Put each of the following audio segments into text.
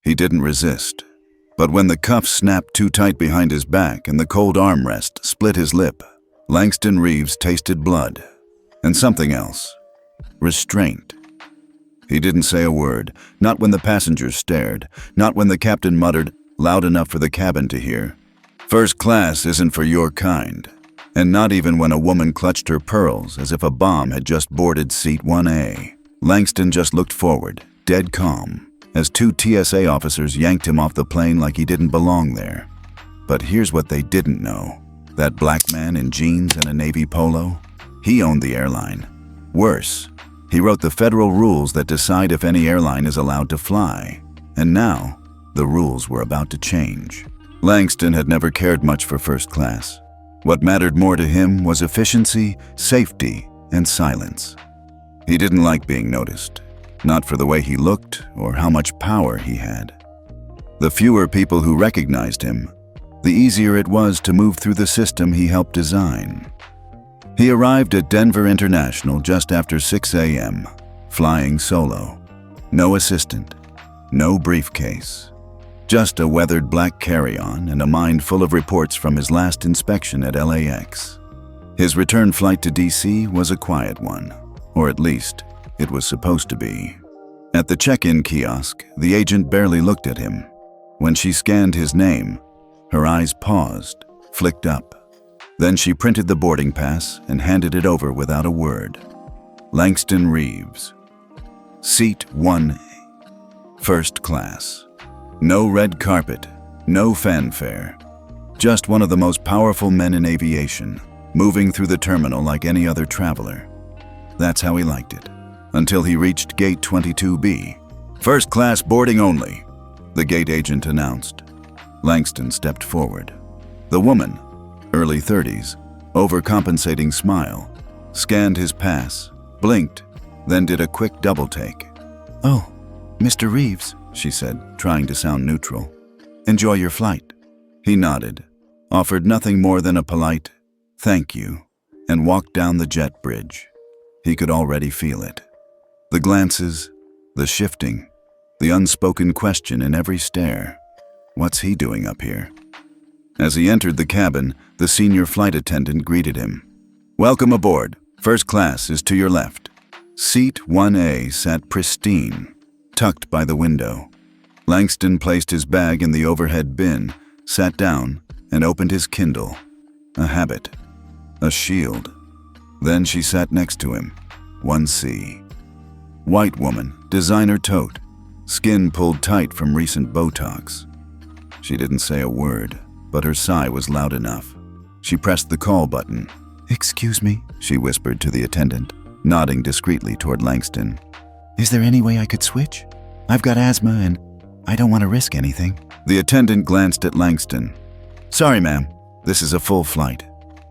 He didn't resist. But when the cuffs snapped too tight behind his back and the cold armrest split his lip, Langston Reeves tasted blood. And something else. Restraint. He didn't say a word, not when the passengers stared, not when the captain muttered, loud enough for the cabin to hear, "First class isn't for your kind." And not even when a woman clutched her pearls as if a bomb had just boarded seat 1A. Langston just looked forward, dead calm, as two TSA officers yanked him off the plane like he didn't belong there. But here's what they didn't know. That black man in jeans and a navy polo? He owned the airline. Worse, he wrote the federal rules that decide if any airline is allowed to fly. And now, the rules were about to change. Langston had never cared much for first class. What mattered more to him was efficiency, safety, and silence. He didn't like being noticed. Not for the way he looked or how much power he had. The fewer people who recognized him, the easier it was to move through the system he helped design. He arrived at Denver International just after 6 a.m., flying solo. No assistant, no briefcase. Just a weathered black carry-on and a mind full of reports from his last inspection at LAX. His return flight to DC was a quiet one, or at least, it was supposed to be. At the check-in kiosk, the agent barely looked at him. When she scanned his name, her eyes paused, flicked up. Then she printed the boarding pass and handed it over without a word. Langston Reeves. Seat 1A. First class. No red carpet, no fanfare. Just one of the most powerful men in aviation, moving through the terminal like any other traveler. That's how he liked it. Until he reached gate 22B. "First class boarding only," the gate agent announced. Langston stepped forward. The woman, early 30s, overcompensating smile, scanned his pass, blinked, then did a quick double take. "Oh, Mr. Reeves," she said, trying to sound neutral. "Enjoy your flight." He nodded, offered nothing more than a polite, "Thank you," and walked down the jet bridge. He could already feel it. The glances, the shifting, the unspoken question in every stare. What's he doing up here? As he entered the cabin, the senior flight attendant greeted him. "Welcome aboard. First class is to your left." Seat 1A sat pristine, tucked by the window. Langston placed his bag in the overhead bin, sat down, and opened his Kindle. A habit. A shield. Then she sat next to him. 1C. White woman, designer tote, skin pulled tight from recent Botox. She didn't say a word, but her sigh was loud enough. She pressed the call button. "Excuse me," she whispered to the attendant, nodding discreetly toward Langston. "Is there any way I could switch? I've got asthma and I don't want to risk anything." The attendant glanced at Langston. "Sorry, ma'am. This is a full flight.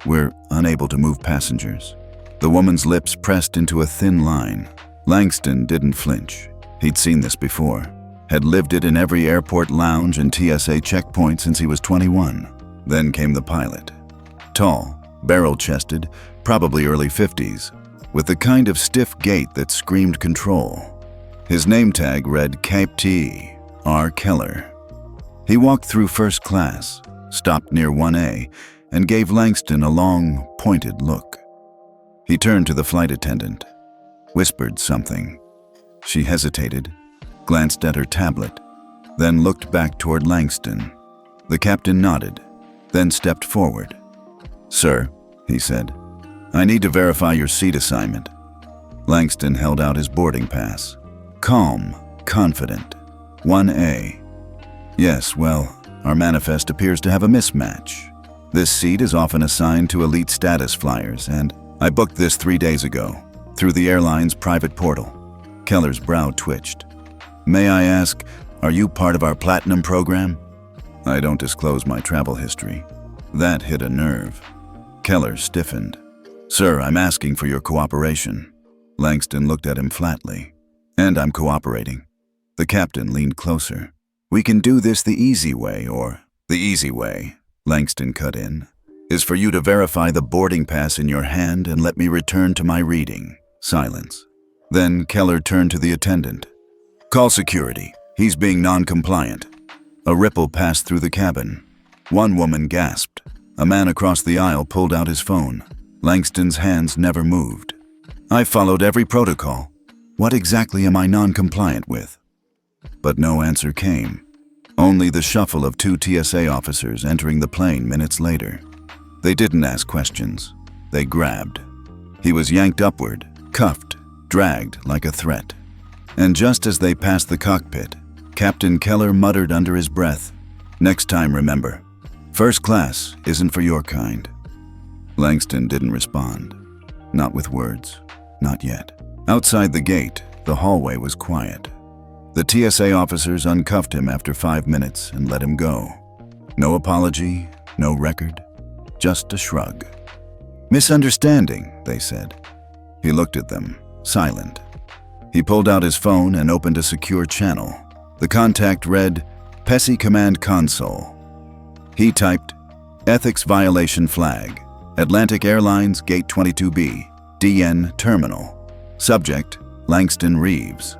We're unable to move passengers." The woman's lips pressed into a thin line. Langston didn't flinch. He'd seen this before. Had lived it in every airport lounge and TSA checkpoint since he was 21. Then came the pilot. Tall, barrel-chested, probably early 50s, with the kind of stiff gait that screamed control. His name tag read Captain R. Keller. He walked through first class, stopped near 1A, and gave Langston a long, pointed look. He turned to the flight attendant, whispered something. She hesitated, glanced at her tablet, then looked back toward Langston. The captain nodded, then stepped forward. "Sir," he said, "I need to verify your seat assignment." Langston held out his boarding pass. Calm, confident. 1A. "Yes, well, our manifest appears to have a mismatch. This seat is often assigned to elite status flyers, and I booked this 3 days ago, through the airline's private portal." Keller's brow twitched. "May I ask, are you part of our Platinum program?" "I don't disclose my travel history." That hit a nerve. Keller stiffened. "Sir, I'm asking for your cooperation." Langston looked at him flatly. "And I'm cooperating." The captain leaned closer. "We can do this the easy way, or..." "The easy way," Langston cut in, "is for you to verify the boarding pass in your hand and let me return to my reading." Silence. Then Keller turned to the attendant. "Call security," He's being non-compliant. A ripple passed through the cabin. One woman gasped. A man across the aisle pulled out his phone. Langston's hands never moved. I followed every protocol. What exactly am I non-compliant with? But no answer came. Only the shuffle of two TSA officers entering the plane minutes later. They didn't ask questions. They grabbed. He was yanked upward, cuffed, dragged like a threat. And just as they passed the cockpit, Captain Keller muttered under his breath, "Next time, remember, first class isn't for your kind." Langston didn't respond. Not with words. Not yet. Outside the gate, the hallway was quiet. The TSA officers uncuffed him after 5 minutes and let him go. No apology, no record, just a shrug. "Misunderstanding," they said. He looked at them, silent. He pulled out his phone and opened a secure channel. The contact read, "PESI Command Console." He typed, "Ethics violation flag. Atlantic Airlines Gate 22B, DN Terminal. Subject, Langston Reeves.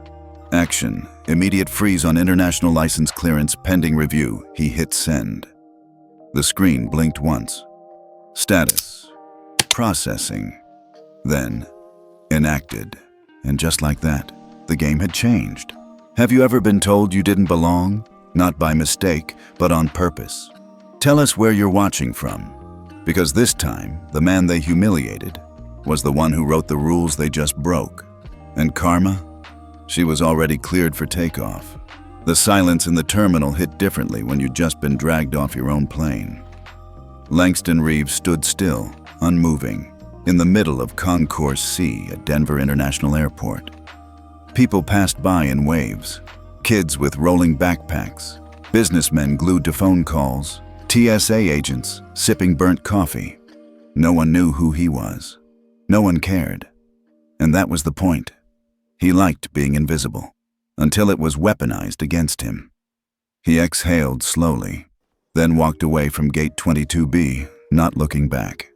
Action, immediate freeze on international license clearance pending review." He hit send. The screen blinked once. Status, processing, then enacted. And just like that, the game had changed. Have you ever been told you didn't belong? Not by mistake, but on purpose. Tell us where you're watching from. Because this time, the man they humiliated was the one who wrote the rules they just broke. And karma? She was already cleared for takeoff. The silence in the terminal hit differently when you'd just been dragged off your own plane. Langston Reeves stood still, unmoving, in the middle of Concourse C at Denver International Airport. People passed by in waves. Kids with rolling backpacks, businessmen glued to phone calls, TSA agents sipping burnt coffee. No one knew who he was. No one cared. And that was the point. He liked being invisible, until it was weaponized against him. He exhaled slowly, then walked away from Gate 22B, not looking back.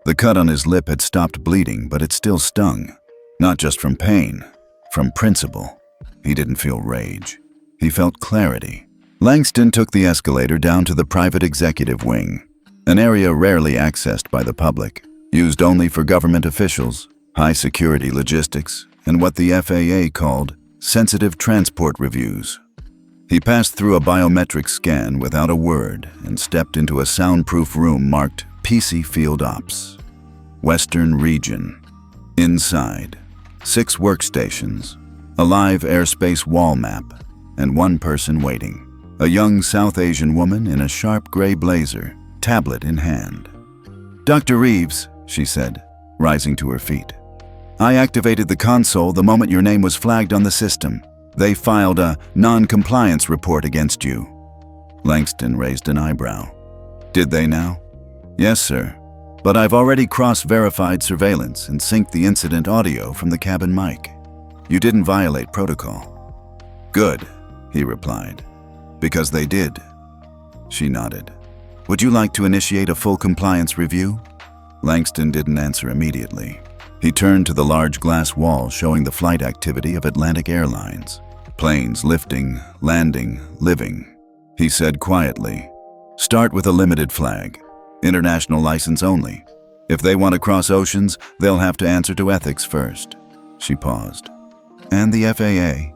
The cut on his lip had stopped bleeding, but it still stung. Not just from pain, from principle. He didn't feel rage. He felt clarity. Langston took the escalator down to the private executive wing, an area rarely accessed by the public, used only for government officials, high-security logistics, and what the FAA called sensitive transport reviews. He passed through a biometric scan without a word and stepped into a soundproof room marked PESI Field Ops. Western Region. Inside, 6 workstations, a live airspace wall map, and one person waiting. A young South Asian woman in a sharp gray blazer, tablet in hand. "Dr. Reeves," she said, rising to her feet. "I activated the console the moment your name was flagged on the system. They filed a non-compliance report against you." Langston raised an eyebrow. "Did they now?" "Yes, sir. But I've already cross-verified surveillance and synced the incident audio from the cabin mic. You didn't violate protocol." "Good," he replied. "Because they did." She nodded. "Would you like to initiate a full compliance review?" Langston didn't answer immediately. He turned to the large glass wall showing the flight activity of Atlantic Airlines. Planes lifting, landing, living. He said quietly, "Start with a limited flag. International license only. If they want to cross oceans, they'll have to answer to ethics first." She paused. "And the FAA?"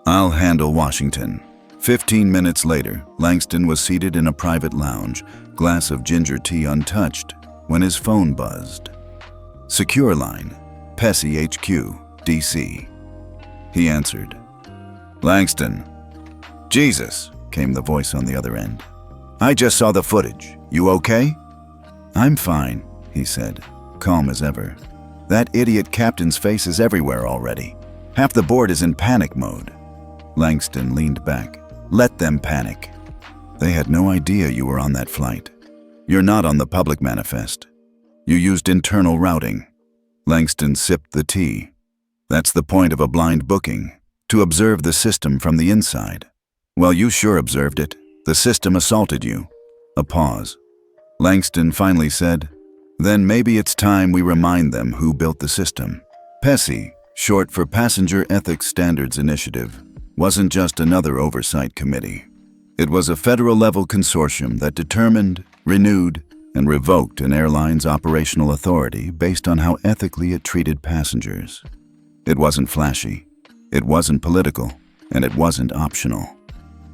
"I'll handle Washington." 15 minutes later, Langston was seated in a private lounge, glass of ginger tea untouched, when his phone buzzed. "Secure line, PESI HQ, DC." He answered. "Langston." "Jesus," came the voice on the other end. "I just saw the footage. You okay?" "I'm fine," he said, calm as ever. "That idiot captain's face is everywhere already. Half the board is in panic mode." Langston leaned back. "Let them panic. They had no idea you were on that flight. You're not on the public manifest. You used internal routing." Langston sipped the tea. "That's the point of a blind booking, to observe the system from the inside." "Well, you sure observed it. The system assaulted you." A pause. Langston finally said, "Then maybe it's time we remind them who built the system. PESI, short for Passenger Ethics Standards Initiative. wasn't just another oversight committee. It was a federal-level consortium that determined, renewed, and revoked an airline's operational authority based on how ethically it treated passengers. It wasn't flashy, it wasn't political, and it wasn't optional.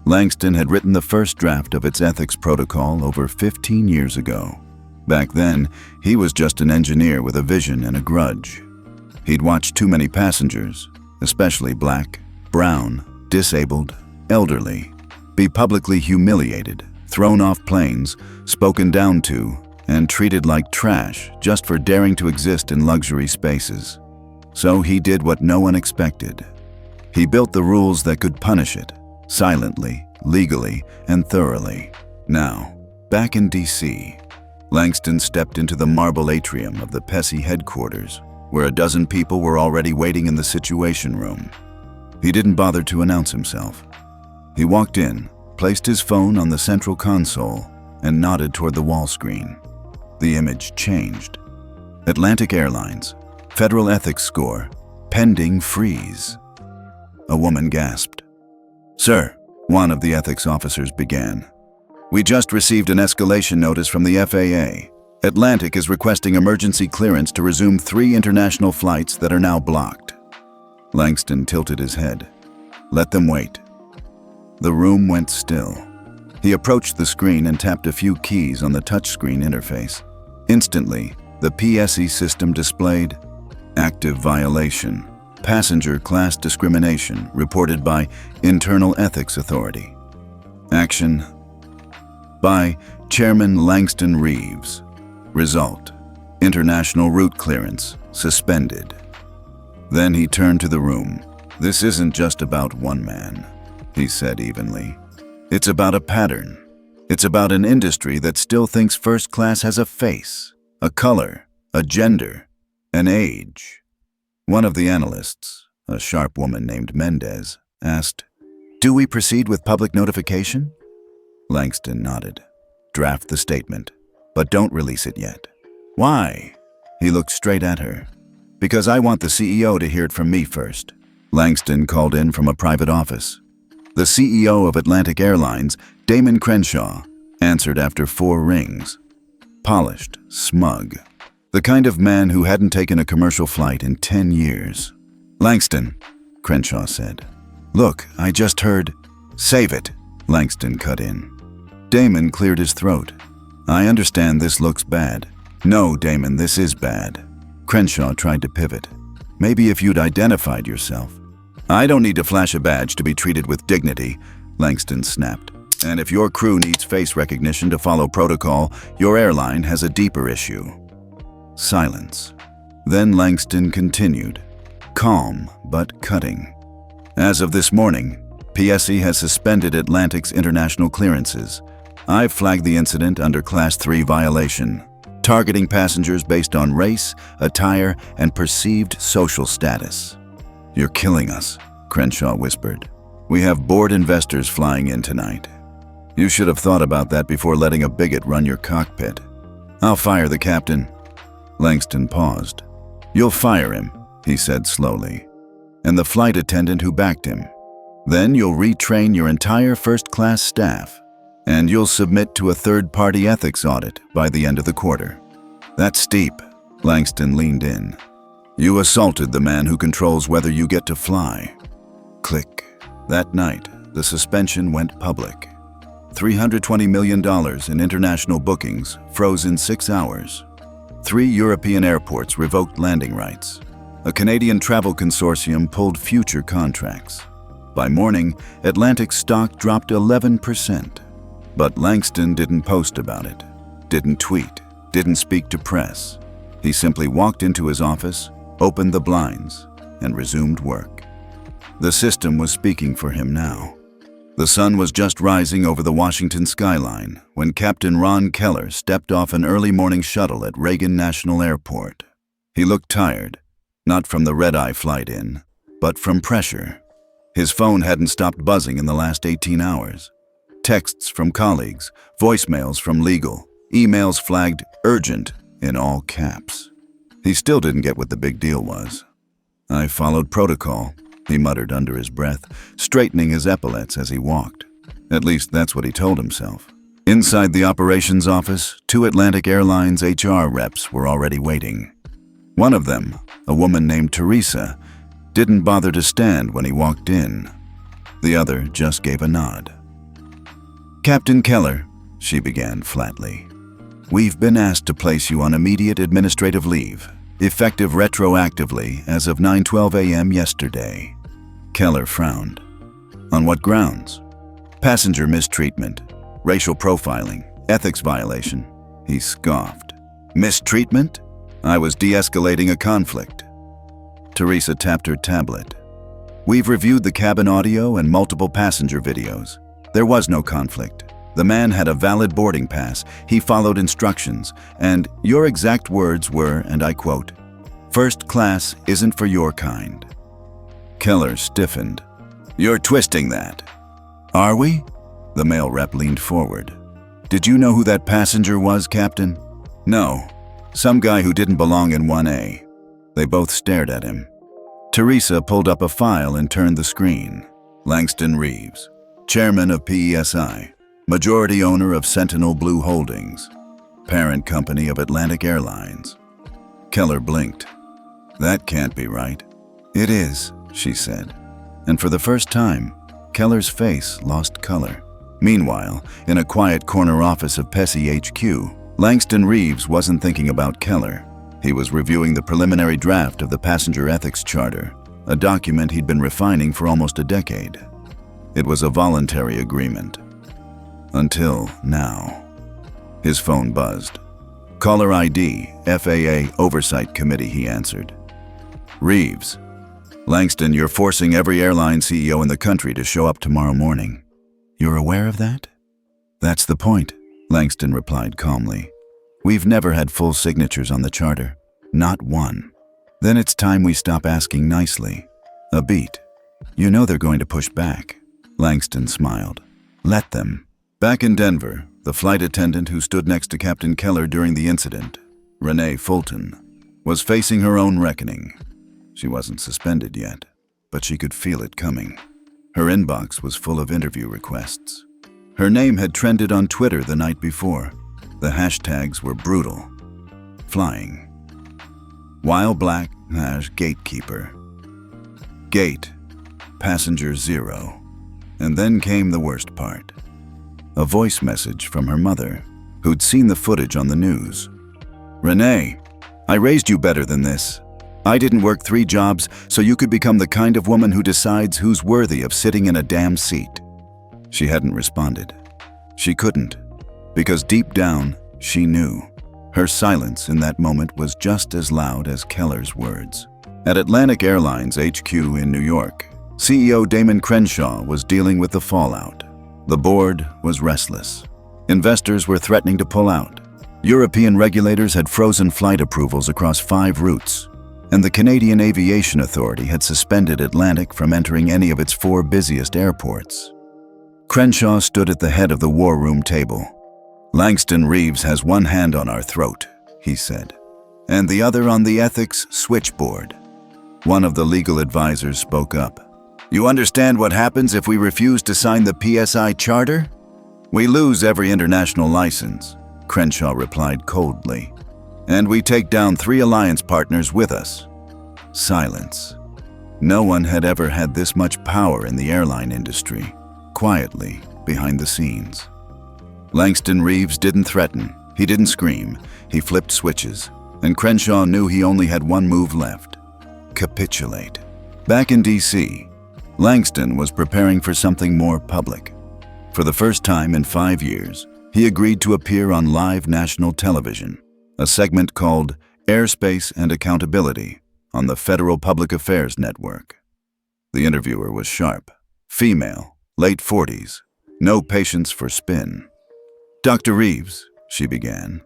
Langston had written the first draft of its ethics protocol over 15 years ago. Back then, he was just an engineer with a vision and a grudge. He'd watched too many passengers, especially black, brown, disabled, elderly, be publicly humiliated, thrown off planes, spoken down to, and treated like trash just for daring to exist in luxury spaces. So he did what no one expected. He built the rules that could punish it, silently, legally, and thoroughly. Now, back in D.C., Langston stepped into the marble atrium of the PESI headquarters, where a dozen people were already waiting in the situation room. He didn't bother to announce himself. He walked in, placed his phone on the central console, and nodded toward the wall screen. The image changed. Atlantic Airlines, federal ethics score, pending freeze. A woman gasped. "Sir," one of the ethics officers began, "we just received an escalation notice from the FAA. Atlantic is requesting emergency clearance to resume 3 international flights that are now blocked." Langston tilted his head. "Let them wait." The room went still. He approached the screen and tapped a few keys on the touchscreen interface. Instantly, the PESI system displayed active violation, passenger class discrimination reported by Internal Ethics Authority. Action by Chairman Langston Reeves. Result: international route clearance suspended. Then he turned to the room. "This isn't just about one man," he said evenly. "It's about a pattern. It's about an industry that still thinks first class has a face, a color, a gender, an age." One of the analysts, a sharp woman named Mendez, asked, "Do we proceed with public notification?" Langston nodded. "Draft the statement, but don't release it yet." "Why?" He looked straight at her. "Because I want the CEO to hear it from me first." Langston called in from a private office. The CEO of Atlantic Airlines, Damon Crenshaw, answered after 4 rings. Polished, smug. The kind of man who hadn't taken a commercial flight in 10 years. "Langston," Crenshaw said. "Look, I just heard—" "Save it," Langston cut in. Damon cleared his throat. "I understand this looks bad." "No, Damon, this is bad." Crenshaw tried to pivot. "Maybe if you'd identified yourself." "I don't need to flash a badge to be treated with dignity," Langston snapped. "And if your crew needs face recognition to follow protocol, your airline has a deeper issue." Silence. Then Langston continued, calm but cutting. "As of this morning, PESI has suspended Atlantic's international clearances. I've flagged the incident under Class 3 violation, targeting passengers based on race, attire, and perceived social status." "You're killing us," Crenshaw whispered. "We have bored investors flying in tonight. You should have thought about that before letting a bigot run your cockpit." "I'll fire the captain." Langston paused. "You'll fire him," he said slowly, "and the flight attendant who backed him. Then you'll retrain your entire first-class staff, and you'll submit to a third-party ethics audit by the end of the quarter." "That's steep." Langston leaned in. "You assaulted the man who controls whether you get to fly." Click. That night, the suspension went public. $320 million in international bookings froze in 6 hours. 3 European airports revoked landing rights. A Canadian travel consortium pulled future contracts. By morning, Atlantic's stock dropped 11%. But Langston didn't post about it, didn't tweet, didn't speak to press. He simply walked into his office, opened the blinds, and resumed work. The system was speaking for him now. The sun was just rising over the Washington skyline when Captain Ron Keller stepped off an early morning shuttle at Reagan National Airport. He looked tired, not from the red-eye flight in, but from pressure. His phone hadn't stopped buzzing in the last 18 hours. Texts from colleagues, voicemails from legal, emails flagged urgent in all caps. He still didn't get what the big deal was. "I followed protocol," he muttered under his breath, straightening his epaulets as he walked. At least that's what he told himself. Inside the operations office, 2 Atlantic Airlines HR reps were already waiting. One of them, a woman named Teresa, didn't bother to stand when he walked in. The other just gave a nod. "Captain Keller," she began flatly, "we've been asked to place you on immediate administrative leave, effective retroactively as of 9:12 a.m. yesterday." Keller frowned. "On what grounds?" "Passenger mistreatment, racial profiling, ethics violation." He scoffed. "Mistreatment? I was de-escalating a conflict." Teresa tapped her tablet. "We've reviewed the cabin audio and multiple passenger videos. There was no conflict. The man had a valid boarding pass, he followed instructions, and your exact words were, and I quote, 'First class isn't for your kind.'" Keller stiffened. "You're twisting that." "Are we?" The male rep leaned forward. "Did you know who that passenger was, Captain?" "No. Some guy who didn't belong in 1A. They both stared at him. Teresa pulled up a file and turned the screen. Langston Reeves, chairman of PESI, majority owner of Sentinel Blue Holdings, parent company of Atlantic Airlines. Keller blinked. "That can't be right." "It is," she said. And for the first time, Keller's face lost color. Meanwhile, in a quiet corner office of PESI HQ, Langston Reeves wasn't thinking about Keller. He was reviewing the preliminary draft of the Passenger Ethics Charter, a document he'd been refining for almost a decade. It was a voluntary agreement. Until now. His phone buzzed. "Caller ID, FAA Oversight Committee," he answered. "Reeves. Langston, you're forcing every airline CEO in the country to show up tomorrow morning." "You're aware of that?" "That's the point," Langston replied calmly. "We've never had full signatures on the charter. Not one." "Then it's time we stop asking nicely. A beat. You know they're going to push back." Langston smiled. "Let them." Back in Denver, the flight attendant who stood next to Captain Keller during the incident, Renee Fulton, was facing her own reckoning. She wasn't suspended yet, but she could feel it coming. Her inbox was full of interview requests. Her name had trended on Twitter the night before. The hashtags were brutal. Flying. While black, gatekeeper. Gate. Passenger 0. And then came the worst part. A voice message from her mother, who'd seen the footage on the news. "Renee, I raised you better than this. I didn't work 3 jobs so you could become the kind of woman who decides who's worthy of sitting in a damn seat." She hadn't responded. She couldn't, because deep down, she knew. Her silence in that moment was just as loud as Keller's words. At Atlantic Airlines HQ in New York, CEO Damon Crenshaw was dealing with the fallout. The board was restless. Investors were threatening to pull out. European regulators had frozen flight approvals across 5 routes, and the Canadian Aviation Authority had suspended Atlantic from entering any of its 4 busiest airports. Crenshaw stood at the head of the war room table. "Langston Reeves has one hand on our throat," he said, "and the other on the ethics switchboard." One of the legal advisors spoke up. "You understand what happens if we refuse to sign the PSI charter?" "We lose every international license," Crenshaw replied coldly. "And we take down 3 alliance partners with us." Silence. No one had ever had this much power in the airline industry, quietly, behind the scenes. Langston Reeves didn't threaten, he didn't scream, he flipped switches, and Crenshaw knew he only had one move left: capitulate. Back in DC, Langston was preparing for something more public. For the first time in 5 years, he agreed to appear on live national television, a segment called Airspace and Accountability on the Federal Public Affairs Network. The interviewer was sharp, female, late 40s, no patience for spin. "Dr. Reeves," she began,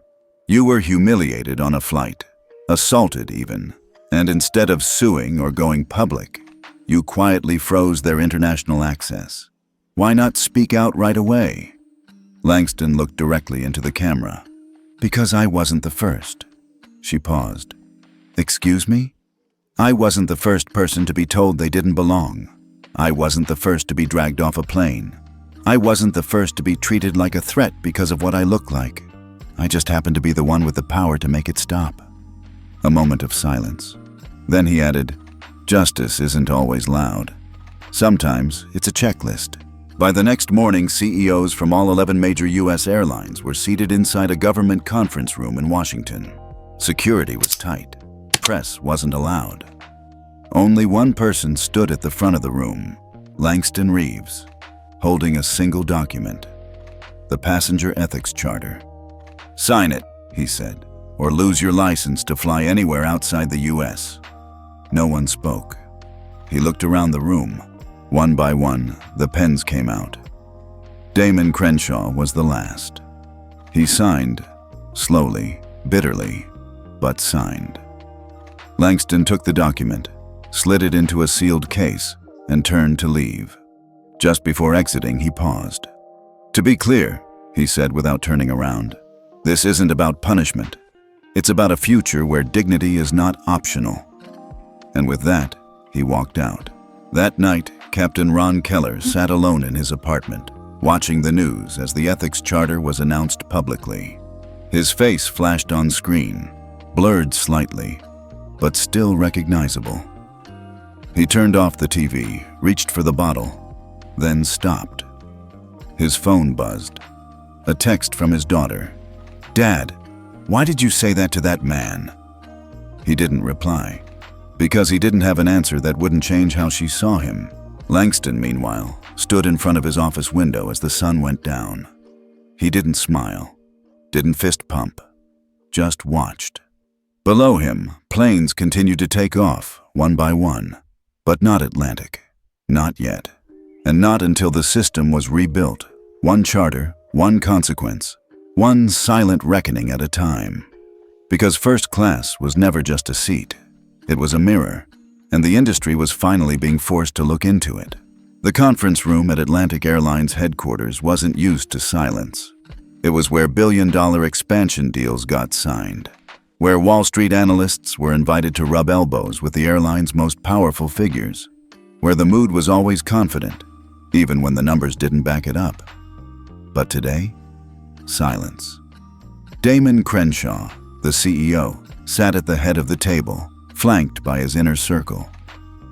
"you were humiliated on a flight, assaulted even, and instead of suing or going public, you quietly froze their international access. Why not speak out right away?" Langston looked directly into the camera. "Because I wasn't the first." She paused. "Excuse me?" I wasn't the first person to be told they didn't belong. I wasn't the first to be dragged off a plane. I wasn't the first to be treated like a threat because of what I look like. I just happened to be the one with the power to make it stop." A moment of silence. Then he added, "Justice isn't always loud. Sometimes it's a checklist." By the next morning, CEOs from all 11 major U.S. airlines were seated inside a government conference room in Washington. Security was tight. Press wasn't allowed. Only one person stood at the front of the room, Langston Reeves, holding a single document, the Passenger Ethics Charter. "Sign it," he said, "or lose your license to fly anywhere outside the U.S." No one spoke. He looked around the room. One by one, the pens came out. Damon Crenshaw was the last. He signed, slowly, bitterly, but signed. Langston took the document, slid it into a sealed case, and turned to leave. Just before exiting, he paused. "To be clear," he said without turning around, "this isn't about punishment. It's about a future where dignity is not optional." And with that, he walked out. That night, Captain Ron Keller sat alone in his apartment, watching the news as the ethics charter was announced publicly. His face flashed on screen, blurred slightly, but still recognizable. He turned off the TV, reached for the bottle, then stopped. His phone buzzed. A text from his daughter. "Dad, why did you say that to that man?" He didn't reply, because he didn't have an answer that wouldn't change how she saw him. Langston, meanwhile, stood in front of his office window as the sun went down. He didn't smile, didn't fist pump, just watched. Below him, planes continued to take off, one by one, but not Atlantic. Not yet. And not until the system was rebuilt. One charter, one consequence, one silent reckoning at a time. Because first class was never just a seat. It was a mirror, and the industry was finally being forced to look into it. The conference room at Atlantic Airlines headquarters wasn't used to silence. It was where billion-dollar expansion deals got signed, where Wall Street analysts were invited to rub elbows with the airline's most powerful figures, where the mood was always confident, even when the numbers didn't back it up. But today, silence. Damon Crenshaw, the CEO, sat at the head of the table, flanked by his inner circle.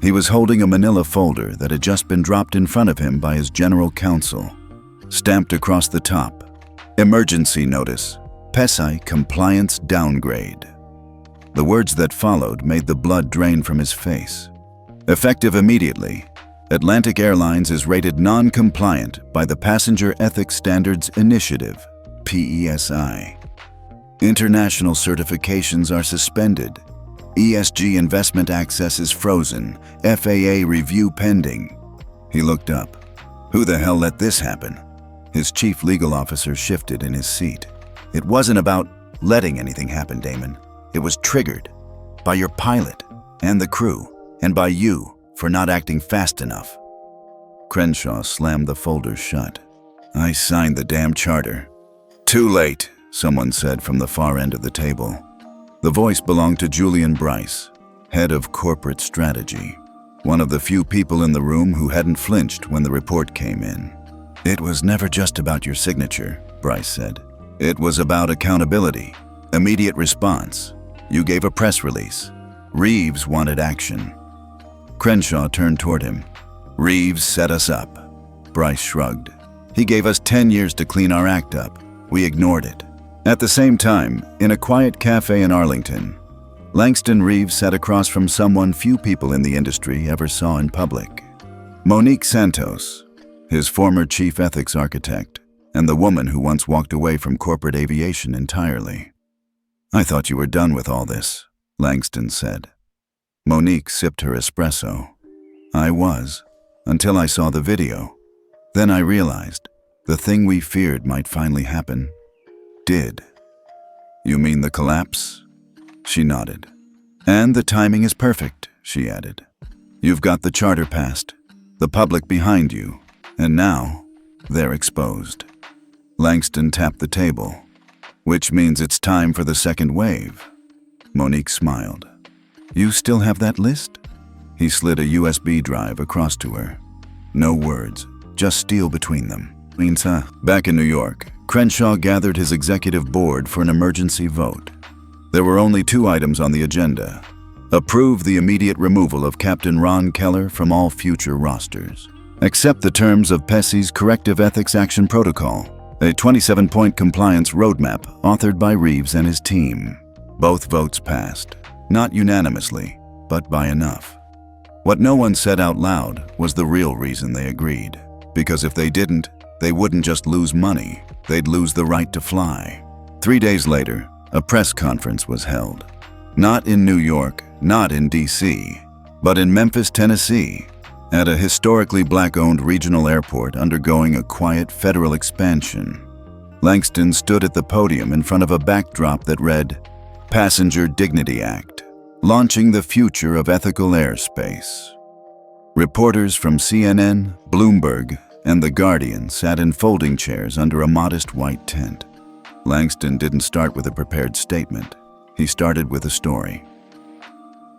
He was holding a manila folder that had just been dropped in front of him by his general counsel. Stamped across the top, "Emergency Notice, PESI Compliance Downgrade." The words that followed made the blood drain from his face. Effective immediately, Atlantic Airlines is rated non-compliant by the Passenger Ethics Standards Initiative, PESI. International certifications are suspended. ESG investment access is frozen. FAA review pending. He looked up. Who the hell let this happen? His chief legal officer shifted in his seat. It wasn't about letting anything happen, Damon. It was triggered by your pilot and the crew, and by you for not acting fast enough. Crenshaw slammed the folder shut. "I signed the damn charter." "Too late," someone said from the far end of the table. The voice belonged to Julian Bryce, head of corporate strategy, one of the few people in the room who hadn't flinched when the report came in. "It was never just about your signature," Bryce said. "It was about accountability, immediate response. You gave a press release. Reeves wanted action." Crenshaw turned toward him. "Reeves set us up." Bryce shrugged. "He gave us 10 years to clean our act up. We ignored it." At the same time, in a quiet cafe in Arlington, Langston Reeves sat across from someone few people in the industry ever saw in public. Monique Santos, his former chief ethics architect, and the woman who once walked away from corporate aviation entirely. "I thought you were done with all this," Langston said. Monique sipped her espresso. "I was, until I saw the video. Then I realized the thing we feared might finally happen did." "You mean the collapse?" She nodded. "And the timing is perfect," she added. "You've got the charter passed, the public behind you, and now they're exposed." Langston tapped the table. "Which means it's time for the second wave." Monique smiled. You still have that list? He slid a USB drive across to her. No words, just steel between them. Back in New York, Crenshaw gathered his executive board for an emergency vote. There were only 2 items on the agenda. Approve the immediate removal of Captain Ron Keller from all future rosters. Accept the terms of PESI's Corrective Ethics Action Protocol, a 27-point compliance roadmap authored by Reeves and his team. Both votes passed, not unanimously, but by enough. What no one said out loud was the real reason they agreed. Because if they didn't, they wouldn't just lose money, they'd lose the right to fly. 3 days later, a press conference was held. Not in New York, not in D.C., but in Memphis, Tennessee, at a historically black-owned regional airport undergoing a quiet federal expansion. Langston stood at the podium in front of a backdrop that read, Passenger Dignity Act, launching the future of ethical airspace. Reporters from CNN, Bloomberg, and The Guardian sat in folding chairs under a modest white tent. Langston didn't start with a prepared statement. He started with a story.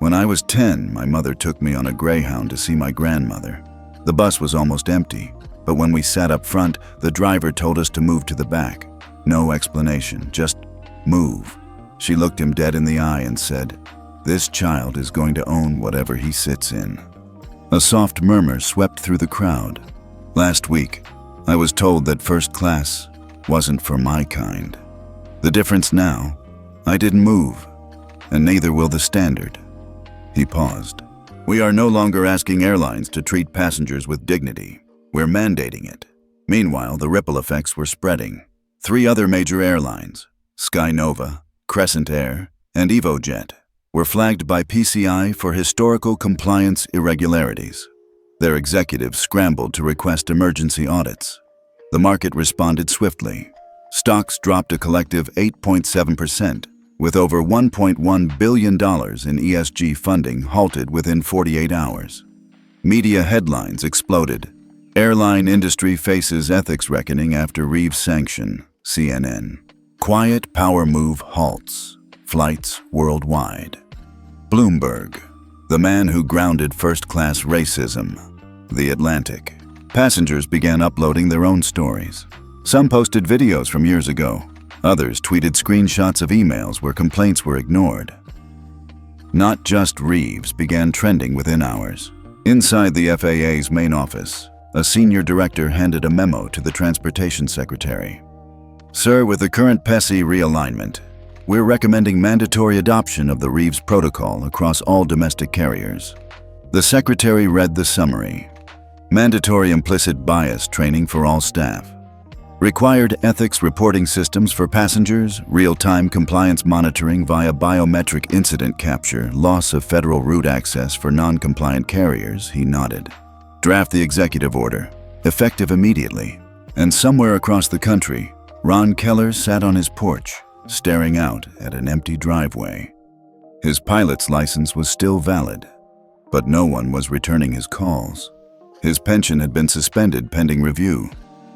When I was 10, my mother took me on a Greyhound to see my grandmother. The bus was almost empty, but when we sat up front, the driver told us to move to the back. No explanation, just move. She looked him dead in the eye and said, "This child is going to own whatever he sits in." A soft murmur swept through the crowd. Last week, I was told that first class wasn't for my kind. The difference now, I didn't move, and neither will the standard. He paused. We are no longer asking airlines to treat passengers with dignity. We're mandating it. Meanwhile, the ripple effects were spreading. 3 other major airlines, SkyNova, Crescent Air, and EvoJet, were flagged by PCI for historical compliance irregularities. Their executives scrambled to request emergency audits. The market responded swiftly. Stocks dropped a collective 8.7%, with over $1.1 billion in ESG funding halted within 48 hours. Media headlines exploded. Airline industry faces ethics reckoning after Reeves sanction, CNN. Quiet power move halts. Flights worldwide. Bloomberg, the man who grounded first-class racism. The Atlantic. Passengers began uploading their own stories. Some posted videos from years ago. Others tweeted screenshots of emails where complaints were ignored. Not Just Reeves began trending within hours. Inside the FAA's main office, a senior director handed a memo to the transportation secretary. Sir, with the current PESI realignment, we're recommending mandatory adoption of the Reeves protocol across all domestic carriers. The secretary read the summary. Mandatory implicit bias training for all staff. Required ethics reporting systems for passengers, real-time compliance monitoring via biometric incident capture, loss of federal route access for non-compliant carriers, he nodded. Draft the executive order, effective immediately. And somewhere across the country, Ron Keller sat on his porch, staring out at an empty driveway. His pilot's license was still valid, but no one was returning his calls. His pension had been suspended pending review.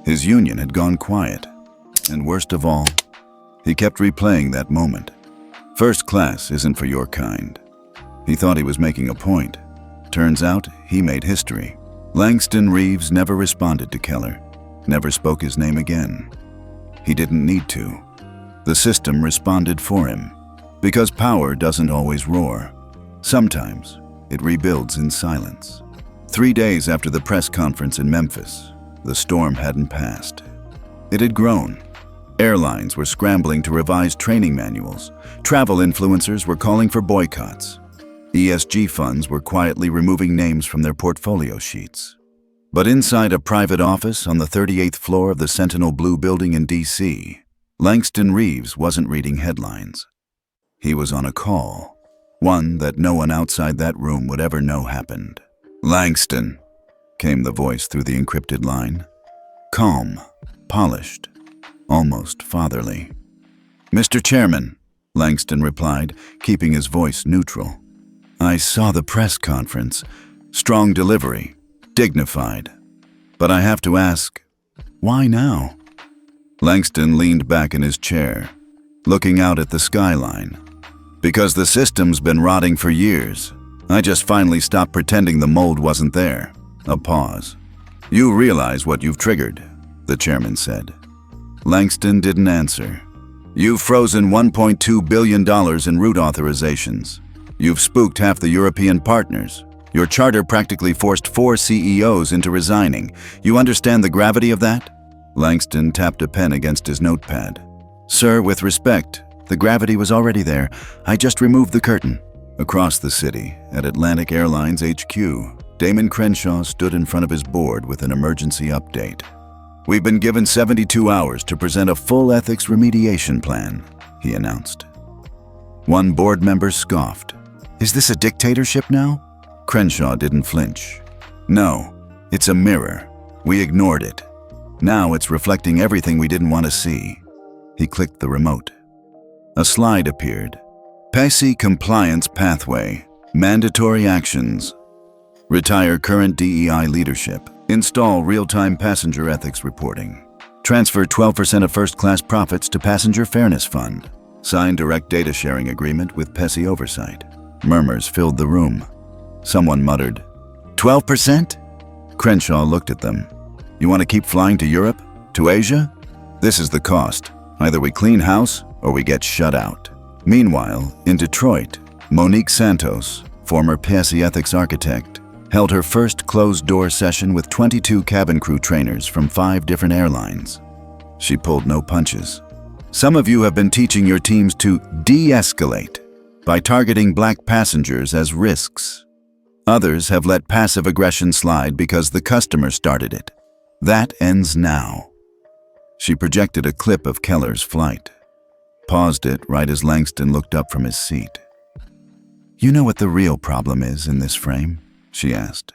His union had gone quiet. And worst of all, he kept replaying that moment. First class isn't for your kind. He thought he was making a point. Turns out, he made history. Langston Reeves never responded to Keller, never spoke his name again. He didn't need to. The system responded for him. Because power doesn't always roar. Sometimes, it rebuilds in silence. 3 days after the press conference in Memphis, the storm hadn't passed. It had grown. Airlines were scrambling to revise training manuals. Travel influencers were calling for boycotts. ESG funds were quietly removing names from their portfolio sheets. But inside a private office on the 38th floor of the Sentinel Blue building in D.C., Langston Reeves wasn't reading headlines. He was on a call, one that no one outside that room would ever know happened. "Langston," came the voice through the encrypted line. Calm, polished, almost fatherly. "Mr. Chairman," Langston replied, keeping his voice neutral. "I saw the press conference. Strong delivery, dignified. But I have to ask, why now?" Langston leaned back in his chair, looking out at the skyline. Because the system's been rotting for years. I just finally stopped pretending the mold wasn't there. A pause. You realize what you've triggered, the chairman said. Langston didn't answer. You've frozen $1.2 billion in route authorizations. You've spooked half the European partners. Your charter practically forced 4 CEOs into resigning. You understand the gravity of that? Langston tapped a pen against his notepad. Sir, with respect, the gravity was already there. I just removed the curtain. Across the city, at Atlantic Airlines HQ, Damon Crenshaw stood in front of his board with an emergency update. We've been given 72 hours to present a full ethics remediation plan, he announced. One board member scoffed. Is this a dictatorship now? Crenshaw didn't flinch. No, it's a mirror. We ignored it. Now it's reflecting everything we didn't want to see. He clicked the remote. A slide appeared. PESI compliance pathway. Mandatory actions. Retire current DEI leadership. Install real-time passenger ethics reporting. Transfer 12% of first-class profits to Passenger Fairness Fund. Sign direct data sharing agreement with PESI oversight. Murmurs filled the room. Someone muttered, 12%? Crenshaw looked at them. You want to keep flying to Europe? To Asia? This is the cost. Either we clean house or we get shut out. Meanwhile, in Detroit, Monique Santos, former PESI ethics architect, held her first closed-door session with 22 cabin crew trainers from 5 different airlines. She pulled no punches. Some of you have been teaching your teams to de-escalate by targeting black passengers as risks. Others have let passive aggression slide because the customer started it. That ends now. She projected a clip of Keller's flight, paused it right as Langston looked up from his seat. You know what the real problem is in this frame? She asked.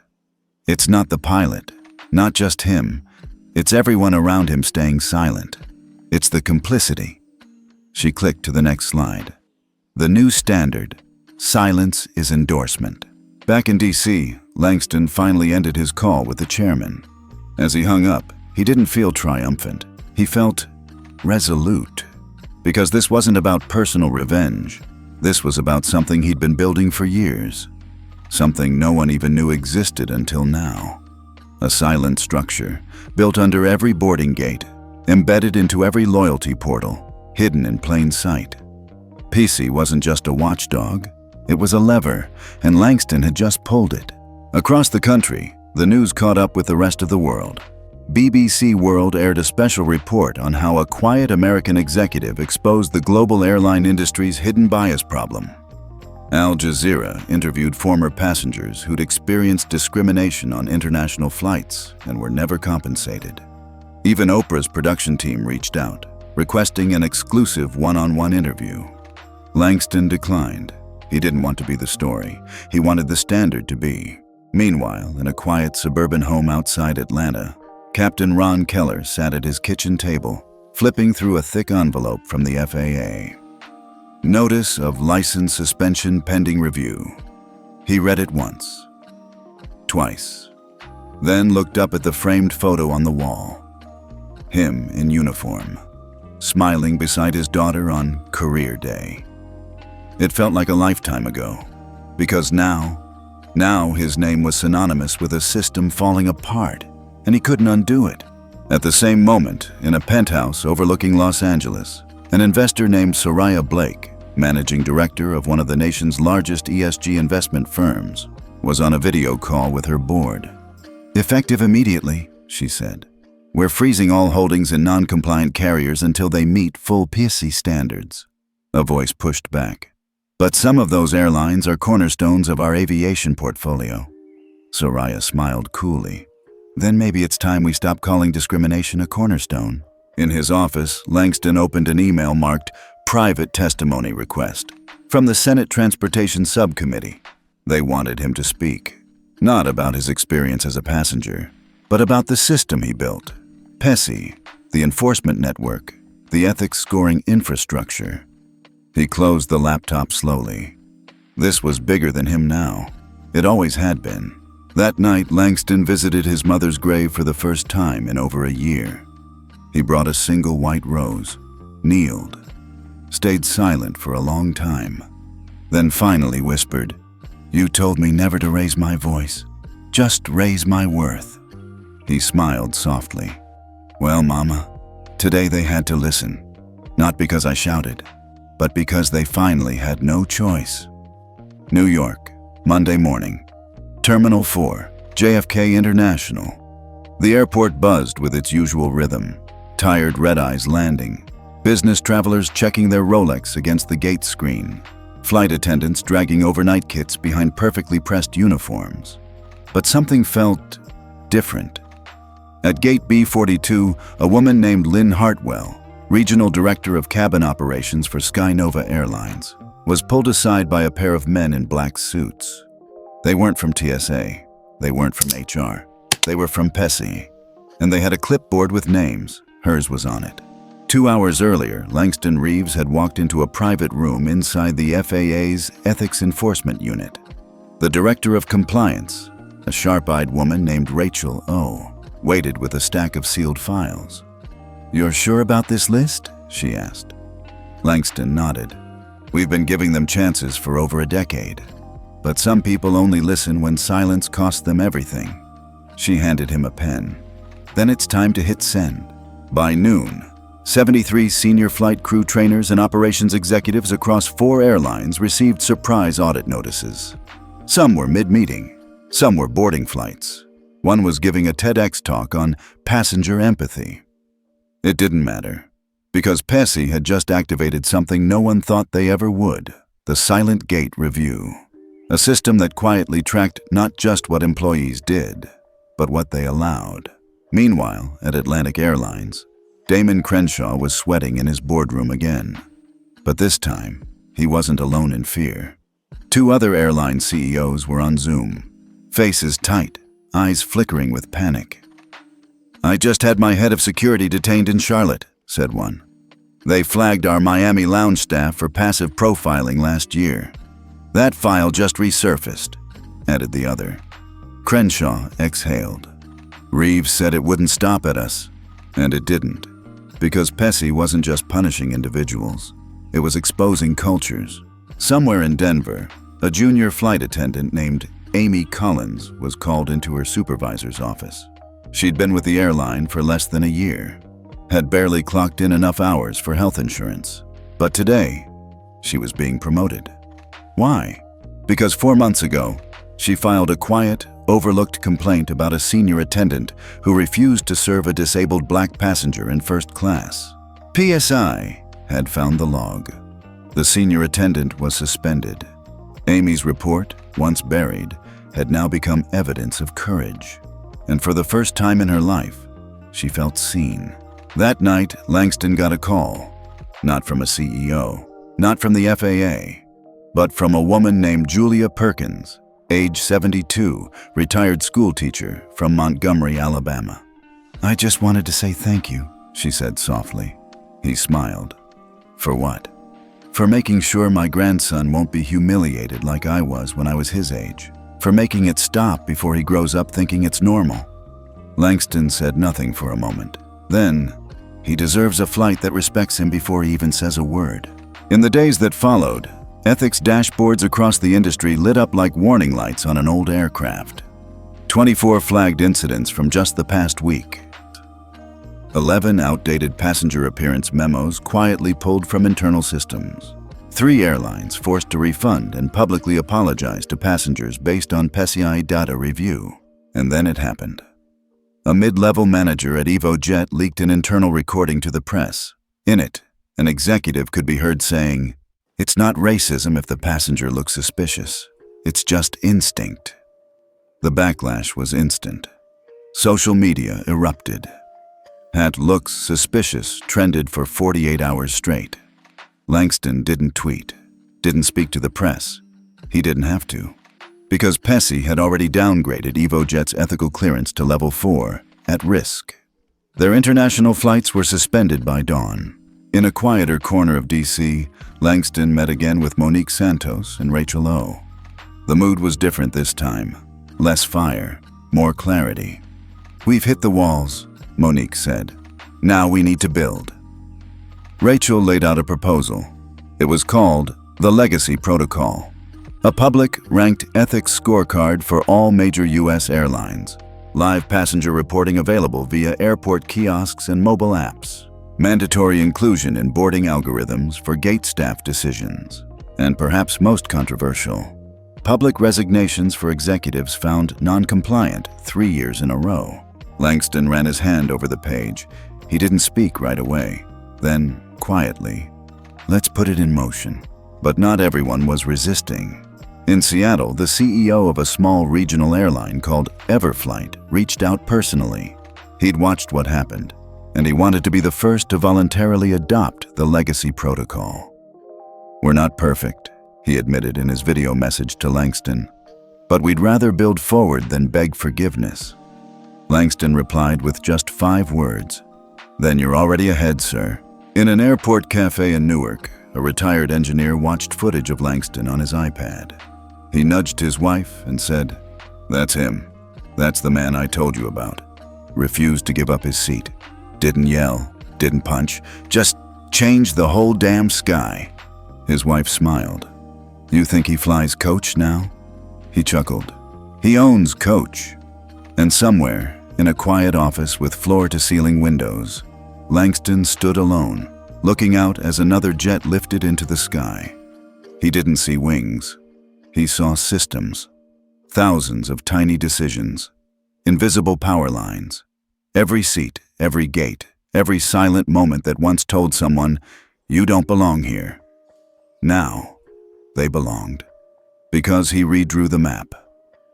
It's not the pilot, not just him. It's everyone around him staying silent. It's the complicity. She clicked to the next slide. The new standard, silence is endorsement. Back in D.C., Langston finally ended his call with the chairman. As he hung up, he didn't feel triumphant. He felt resolute. Because this wasn't about personal revenge. This was about something he'd been building for years. Something no one even knew existed until now. A silent structure, built under every boarding gate, embedded into every loyalty portal, hidden in plain sight. PESI wasn't just a watchdog, it was a lever, and Langston had just pulled it. Across the country, the news caught up with the rest of the world. BBC World aired a special report on how a quiet American executive exposed the global airline industry's hidden bias problem. Al Jazeera interviewed former passengers who'd experienced discrimination on international flights and were never compensated. Even Oprah's production team reached out, requesting an exclusive one-on-one interview. Langston declined. He didn't want to be the story. He wanted the standard to be. Meanwhile, in a quiet suburban home outside Atlanta, Captain Ron Keller sat at his kitchen table, flipping through a thick envelope from the FAA. Notice of license suspension pending review. He read it once, twice, then looked up at the framed photo on the wall. Him in uniform, smiling beside his daughter on career day. It felt like a lifetime ago, because now his name was synonymous with a system falling apart, and he couldn't undo it. At the same moment, in a penthouse overlooking Los Angeles, an investor named Soraya Blake, managing director of one of the nation's largest ESG investment firms, was on a video call with her board. Effective immediately, she said. We're freezing all holdings in non-compliant carriers until they meet full PESI standards. A voice pushed back. But some of those airlines are cornerstones of our aviation portfolio. Soraya smiled coolly. Then maybe it's time we stop calling discrimination a cornerstone. In his office, Langston opened an email marked Private Testimony Request from the Senate Transportation Subcommittee. They wanted him to speak, not about his experience as a passenger, but about the system he built. PESI, the enforcement network, the ethics scoring infrastructure. He closed the laptop slowly. This was bigger than him now. It always had been. That night, Langston visited his mother's grave for the first time in over a year. He brought a single white rose, kneeled, stayed silent for a long time. then finally whispered, "You told me never to raise my voice, just raise my worth." He smiled softly. "Well, Mama, today they had to listen. Not because I shouted, but because they finally had no choice." New York, Monday morning. Terminal 4, JFK International. The airport buzzed with its usual rhythm. Tired red-eyes landing. Business travelers checking their Rolex against the gate screen. Flight attendants dragging overnight kits behind perfectly pressed uniforms. But something felt different. At gate B42, a woman named Lynn Hartwell, regional director of cabin operations for SkyNova Airlines, was pulled aside by a pair of men in black suits. They weren't from TSA, they weren't from HR, they were from PESI, and they had a clipboard with names. Hers was on it. 2 hours earlier, Langston Reeves had walked into a private room inside the FAA's Ethics Enforcement Unit. The director of compliance, a sharp-eyed woman named Rachel O., waited with a stack of sealed files. "You're sure about this list?" she asked. Langston nodded. "We've been giving them chances for over a decade. But some people only listen when silence costs them everything." She handed him a pen. "Then it's time to hit send." By noon, 73 senior flight crew trainers and operations executives across 4 airlines received surprise audit notices. Some were mid-meeting, some were boarding flights. One was giving a TEDx talk on passenger empathy. It didn't matter, because PESI had just activated something no one thought they ever would: the Silent Gate Review, a system that quietly tracked not just what employees did, but what they allowed. Meanwhile, at Atlantic Airlines, Damon Crenshaw was sweating in his boardroom again. But this time, he wasn't alone in fear. 2 other airline CEOs were on Zoom, faces tight, eyes flickering with panic. "I just had my head of security detained in Charlotte," said one. "They flagged our Miami lounge staff for passive profiling last year. That file just resurfaced," added the other. Crenshaw exhaled. "Reeves said it wouldn't stop at us, and it didn't. Because PESI wasn't just punishing individuals, it was exposing cultures." Somewhere in Denver, a junior flight attendant named Amy Collins was called into her supervisor's office. She'd been with the airline for less than a year, had barely clocked in enough hours for health insurance. But today, she was being promoted. Why? Because 4 months ago, she filed a quiet, overlooked complaint about a senior attendant who refused to serve a disabled black passenger in first class. PSI had found the log. The senior attendant was suspended. Amy's report, once buried, had now become evidence of courage. And for the first time in her life, she felt seen. That night, Langston got a call. Not from a CEO, not from the FAA, but from a woman named Julia Perkins, age 72, retired schoolteacher from Montgomery, Alabama. "I just wanted to say thank you," she said softly. He smiled. "For what?" "For making sure my grandson won't be humiliated like I was when I was his age. For making it stop before he grows up thinking it's normal." Langston said nothing for a moment. Then, "He deserves a flight that respects him before he even says a word." In the days that followed, ethics dashboards across the industry lit up like warning lights on an old aircraft. 24 flagged incidents from just the past week. 11 outdated passenger appearance memos quietly pulled from internal systems. 3 airlines forced to refund and publicly apologize to passengers based on PESI data review. And then it happened. A mid-level manager at EvoJet leaked an internal recording to the press. In it, an executive could be heard saying, "It's not racism if the passenger looks suspicious. It's just instinct." The backlash was instant. Social media erupted. "Hat looks suspicious" trended for 48 hours straight. Langston didn't tweet, didn't speak to the press. He didn't have to, because PESI had already downgraded EvoJet's ethical clearance to level 4, at risk. Their international flights were suspended by dawn. In a quieter corner of DC, Langston met again with Monique Santos and Rachel O. The mood was different this time. Less fire, more clarity. "We've hit the walls," Monique said. "Now we need to build." Rachel laid out a proposal. It was called The Legacy Protocol, a public, ranked ethics scorecard for all major U.S. airlines. Live passenger reporting available via airport kiosks and mobile apps. Mandatory inclusion in boarding algorithms for gate staff decisions. And perhaps most controversial, public resignations for executives found non-compliant 3 years in a row. Langston ran his hand over the page. He didn't speak right away. Then, quietly, "Let's put it in motion." But not everyone was resisting. In Seattle, the CEO of a small regional airline called Everflight reached out personally. He'd watched what happened, and he wanted to be the first to voluntarily adopt the Legacy Protocol. "We're not perfect," he admitted in his video message to Langston, "but we'd rather build forward than beg forgiveness." Langston replied with just 5 words, "Then you're already ahead, sir." In an airport cafe in Newark, a retired engineer watched footage of Langston on his iPad. He nudged his wife and said, "That's him. That's the man I told you about. Refused to give up his seat. Didn't yell, didn't punch, just changed the whole damn sky." His wife smiled. "You think he flies coach now?" He chuckled. "He owns coach." And somewhere, in a quiet office with floor-to-ceiling windows, Langston stood alone, looking out as another jet lifted into the sky. He didn't see wings. He saw systems. Thousands of tiny decisions. Invisible power lines. Every seat, every gate, every silent moment that once told someone, "You don't belong here." Now, they belonged. Because he redrew the map,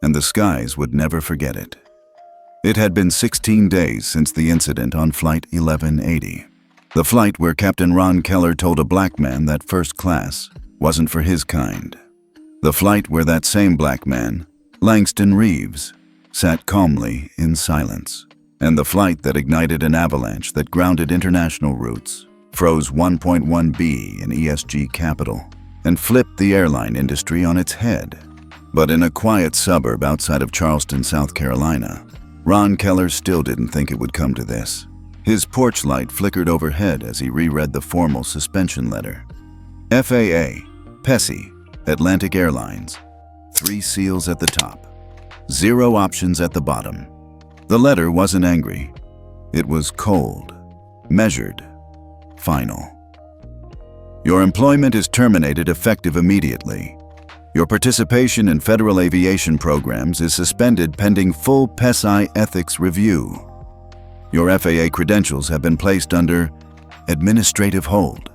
and the skies would never forget it. It had been 16 days since the incident on Flight 1180. The flight where Captain Ron Keller told a black man that first class wasn't for his kind. The flight where that same black man, Langston Reeves, sat calmly in silence. And the flight that ignited an avalanche that grounded international routes, froze 1.1 in ESG capital, and flipped the airline industry on its head. But in a quiet suburb outside of Charleston, South Carolina, Ron Keller still didn't think it would come to this. His porch light flickered overhead as he reread the formal suspension letter. FAA, PESI, Atlantic Airlines. 3 seals at the top. 0 options at the bottom. The letter wasn't angry. It was cold, measured, final. Your employment is terminated effective immediately. Your participation in federal aviation programs is suspended pending full PESI ethics review. Your FAA credentials have been placed under administrative hold.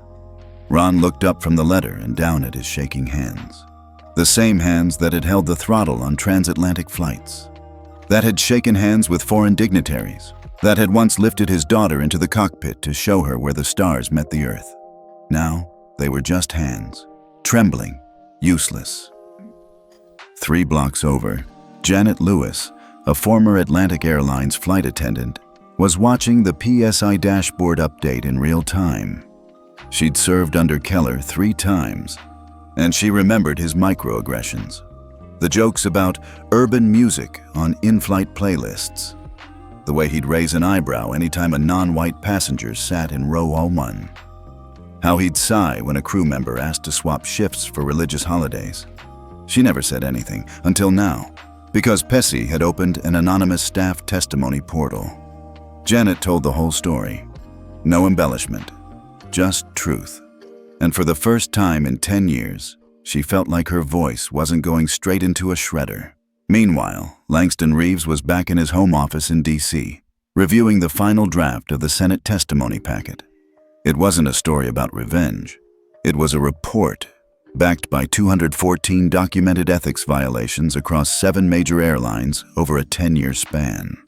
Ron looked up from the letter and down at his shaking hands. The same hands that had held the throttle on transatlantic flights. That had shaken hands with foreign dignitaries. That had once lifted his daughter into the cockpit to show her where the stars met the earth. Now, they were just hands, trembling, useless. 3 blocks over, Janet Lewis, a former Atlantic Airlines flight attendant, was watching the PESI dashboard update in real time. She'd served under Keller 3 times, and she remembered his microaggressions. The jokes about urban music on in-flight playlists. The way he'd raise an eyebrow anytime a non-white passenger sat in row all-1. How he'd sigh when a crew member asked to swap shifts for religious holidays. She never said anything, until now, because PESI had opened an anonymous staff testimony portal. Janet told the whole story. No embellishment, just truth. And for the first time in 10 years, she felt like her voice wasn't going straight into a shredder. Meanwhile, Langston Reeves was back in his home office in D.C., reviewing the final draft of the Senate testimony packet. It wasn't a story about revenge. It was a report backed by 214 documented ethics violations across 7 major airlines over a 10-year span.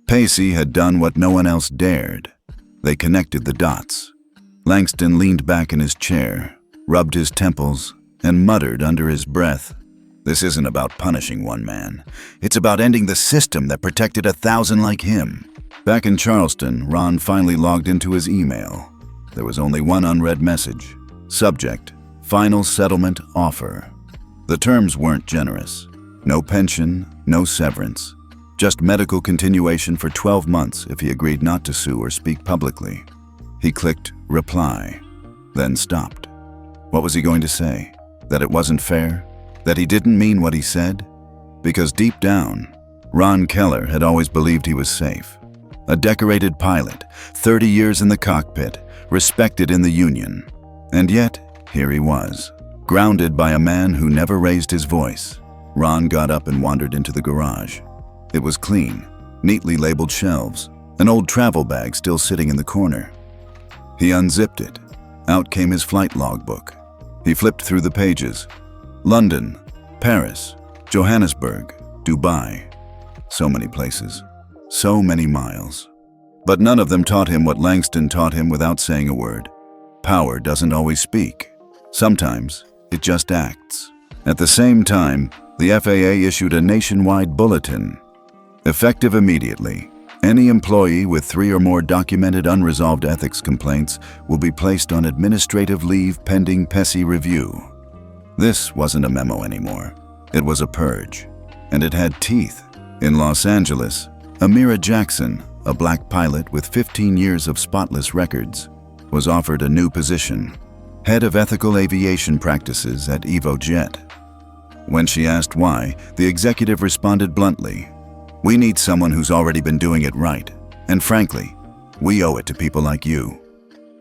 PESI had done what no one else dared. They connected the dots. Langston leaned back in his chair, rubbed his temples, and muttered under his breath, "This isn't about punishing one man. It's about ending the system that protected 1,000 like him." Back in Charleston, Ron finally logged into his email. There was only one unread message. Subject, final settlement offer. The terms weren't generous. No pension, no severance. Just medical continuation for 12 months if he agreed not to sue or speak publicly. He clicked reply, then stopped. What was he going to say? That it wasn't fair? That he didn't mean what he said? Because deep down, Ron Keller had always believed he was safe. A decorated pilot, 30 years in the cockpit, respected in the union. And yet, here he was, grounded by a man who never raised his voice. Ron got up and wandered into the garage. It was clean, neatly labeled shelves, an old travel bag still sitting in the corner. He unzipped it. Out came his flight logbook. He flipped through the pages. London, Paris, Johannesburg, Dubai. So many places. So many miles. But none of them taught him what Langston taught him without saying a word. Power doesn't always speak. Sometimes it just acts. At the same time, the FAA issued a nationwide bulletin. Effective immediately, any employee with 3 or more documented unresolved ethics complaints will be placed on administrative leave pending PESI review. This wasn't a memo anymore. It was a purge. And it had teeth. In Los Angeles, Amira Jackson, a black pilot with 15 years of spotless records, was offered a new position, head of ethical aviation practices at EvoJet. When she asked why, the executive responded bluntly, "We need someone who's already been doing it right, and frankly, we owe it to people like you."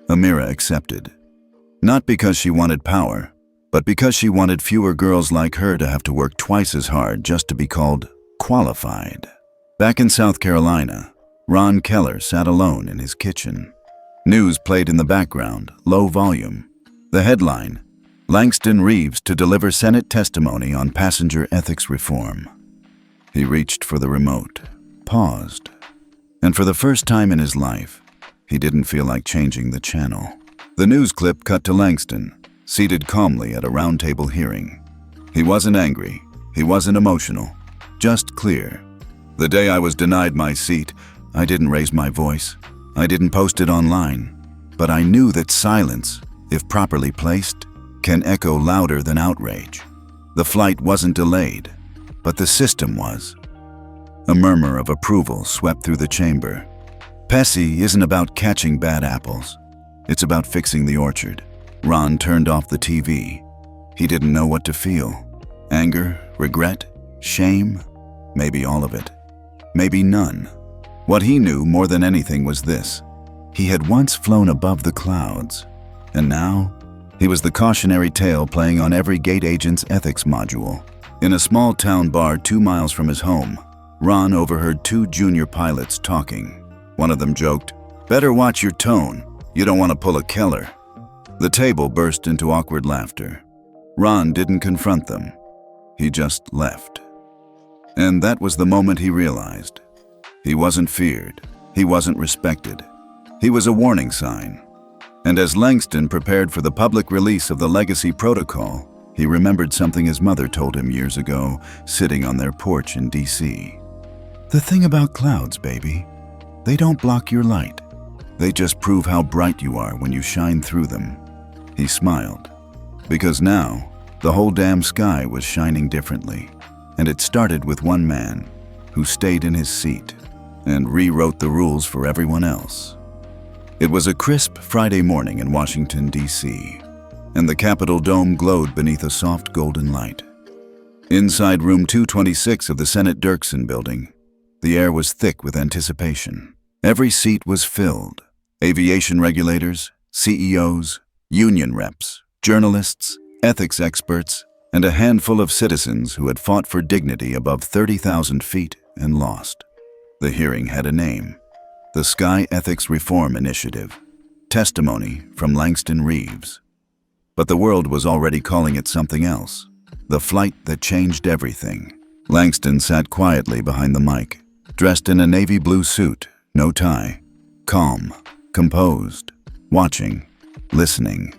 Amira accepted. Not because she wanted power, but because she wanted fewer girls like her to have to work twice as hard just to be called qualified. Back in South Carolina, Ron Keller sat alone in his kitchen. News played in the background, low volume. The headline, Langston Reeves to deliver Senate testimony on passenger ethics reform. He reached for the remote, paused, and for the first time in his life, he didn't feel like changing the channel. The news clip cut to Langston, seated calmly at a roundtable hearing. He wasn't angry, he wasn't emotional, just clear. "The day I was denied my seat, I didn't raise my voice. I didn't post it online. But I knew that silence, if properly placed, can echo louder than outrage. The flight wasn't delayed, but the system was." A murmur of approval swept through the chamber. PESI isn't about catching bad apples. It's about fixing the orchard. Ron turned off the TV. He didn't know what to feel. Anger, regret, shame, maybe all of it. Maybe none. What he knew more than anything was this. He had once flown above the clouds, and now he was the cautionary tale playing on every gate agent's ethics module. In a small town bar 2 miles from his home, Ron overheard 2 junior pilots talking. One of them joked, "Better watch your tone. You don't want to pull a Keller." The table burst into awkward laughter. Ron didn't confront them. He just left. And that was the moment he realized. He wasn't feared. He wasn't respected. He was a warning sign. And as Langston prepared for the public release of the Legacy Protocol, he remembered something his mother told him years ago, sitting on their porch in D.C. "The thing about clouds, baby, they don't block your light. They just prove how bright you are when you shine through them." He smiled, because now the whole damn sky was shining differently, and it started with one man who stayed in his seat and rewrote the rules for everyone else. It was a crisp Friday morning in Washington, D.C., and the Capitol dome glowed beneath a soft golden light. Inside room 226 of the Senate Dirksen building, the air was thick with anticipation. Every seat was filled. Aviation regulators, CEOs, union reps, journalists, ethics experts, and a handful of citizens who had fought for dignity above 30,000 feet and lost. The hearing had a name: the Sky Ethics Reform Initiative. Testimony from Langston Reeves. But the world was already calling it something else. The flight that changed everything. Langston sat quietly behind the mic, dressed in a navy blue suit, no tie, calm, composed, watching, listening.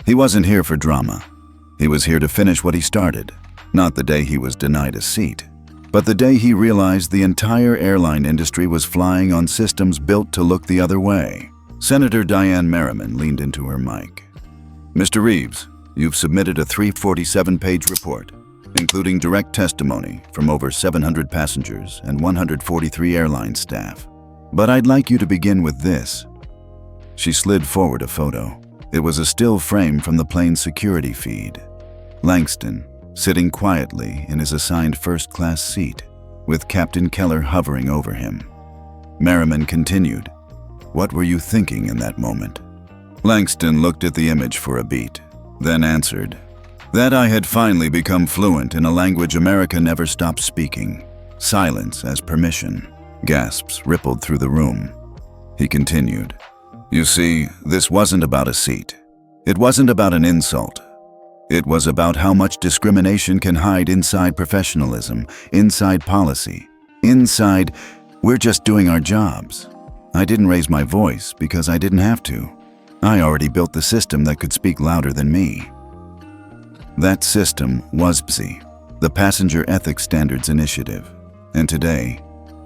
He wasn't here for drama. He was here to finish what he started, not the day he was denied a seat, but the day he realized the entire airline industry was flying on systems built to look the other way. Senator Diane Merriman leaned into her mic. "Mr. Reeves, you've submitted a 347-page report, including direct testimony from over 700 passengers and 143 airline staff. But I'd like you to begin with this." She slid forward a photo. It was a still frame from the plane's security feed. Langston, sitting quietly in his assigned first-class seat, with Captain Keller hovering over him. Merriman continued, "What were you thinking in that moment?" Langston looked at the image for a beat, then answered, "That I had finally become fluent in a language America never stopped speaking. Silence as permission." Gasps rippled through the room. He continued, "You see, this wasn't about a seat. It wasn't about an insult. It was about how much discrimination can hide inside professionalism, inside policy, inside, we're just doing our jobs. I didn't raise my voice because I didn't have to. I already built the system that could speak louder than me." That system was PESI, the Passenger Ethics Standards Initiative, and today,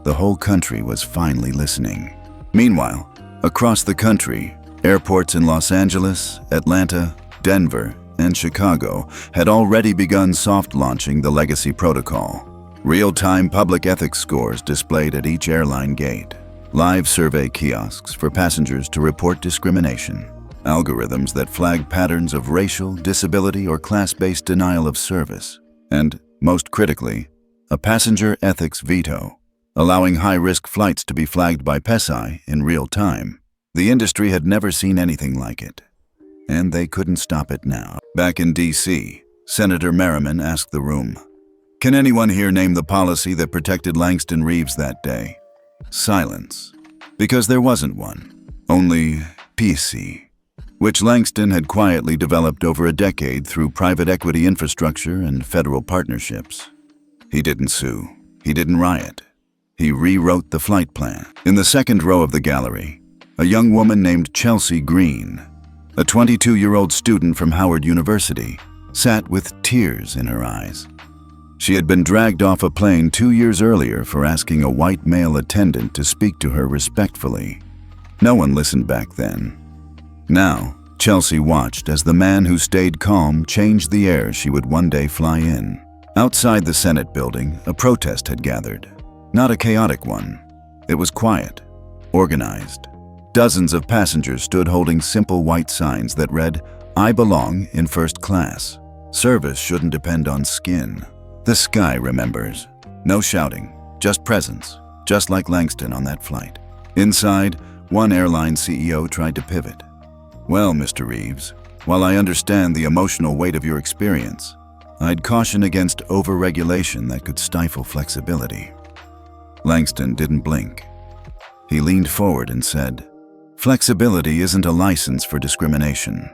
the whole country was finally listening. Meanwhile, across the country, airports in Los Angeles, Atlanta, Denver, and Chicago had already begun soft-launching the legacy protocol. Real-time public ethics scores displayed at each airline gate. Live survey kiosks for passengers to report discrimination. Algorithms that flag patterns of racial, disability, or class-based denial of service. And, most critically, a passenger ethics veto, allowing high-risk flights to be flagged by PESI in real time. The industry had never seen anything like it, and they couldn't stop it now. Back in D.C., Senator Merriman asked the room, "Can anyone here name the policy that protected Langston Reeves that day?" Silence, because there wasn't one. Only PESI, which Langston had quietly developed over a decade through private equity infrastructure and federal partnerships. He didn't sue. He didn't riot. He rewrote the flight plan. In the second row of the gallery, a young woman named Chelsea Green, a 22-year-old student from Howard University, sat with tears in her eyes. She had been dragged off a plane 2 years earlier for asking a white male attendant to speak to her respectfully. No one listened back then. Now, Chelsea watched as the man who stayed calm changed the air she would one day fly in. Outside the Senate building, a protest had gathered. Not a chaotic one. It was quiet, organized. Dozens of passengers stood holding simple white signs that read, "I belong in first class. Service shouldn't depend on skin." The sky remembers. No shouting, just presence, just like Langston on that flight. Inside, one airline CEO tried to pivot. "Well, Mr. Reeves, while I understand the emotional weight of your experience, I'd caution against over-regulation that could stifle flexibility." Langston didn't blink. He leaned forward and said, "Flexibility isn't a license for discrimination.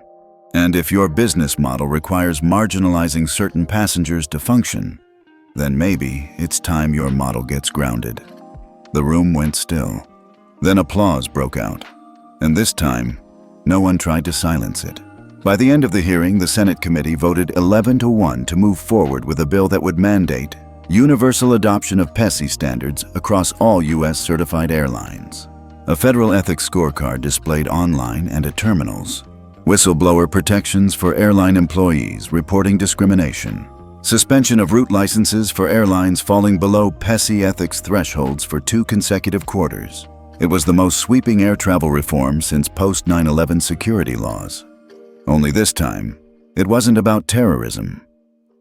And if your business model requires marginalizing certain passengers to function, then maybe it's time your model gets grounded." The room went still. Then applause broke out. And this time, no one tried to silence it. By the end of the hearing, the Senate committee voted 11-1 to move forward with a bill that would mandate universal adoption of PESI standards across all U.S. certified airlines. A federal ethics scorecard displayed online and at terminals. Whistleblower protections for airline employees reporting discrimination. Suspension of route licenses for airlines falling below PESI ethics thresholds for 2 consecutive quarters. It was the most sweeping air travel reform since post-9/11 security laws. Only this time, it wasn't about terrorism.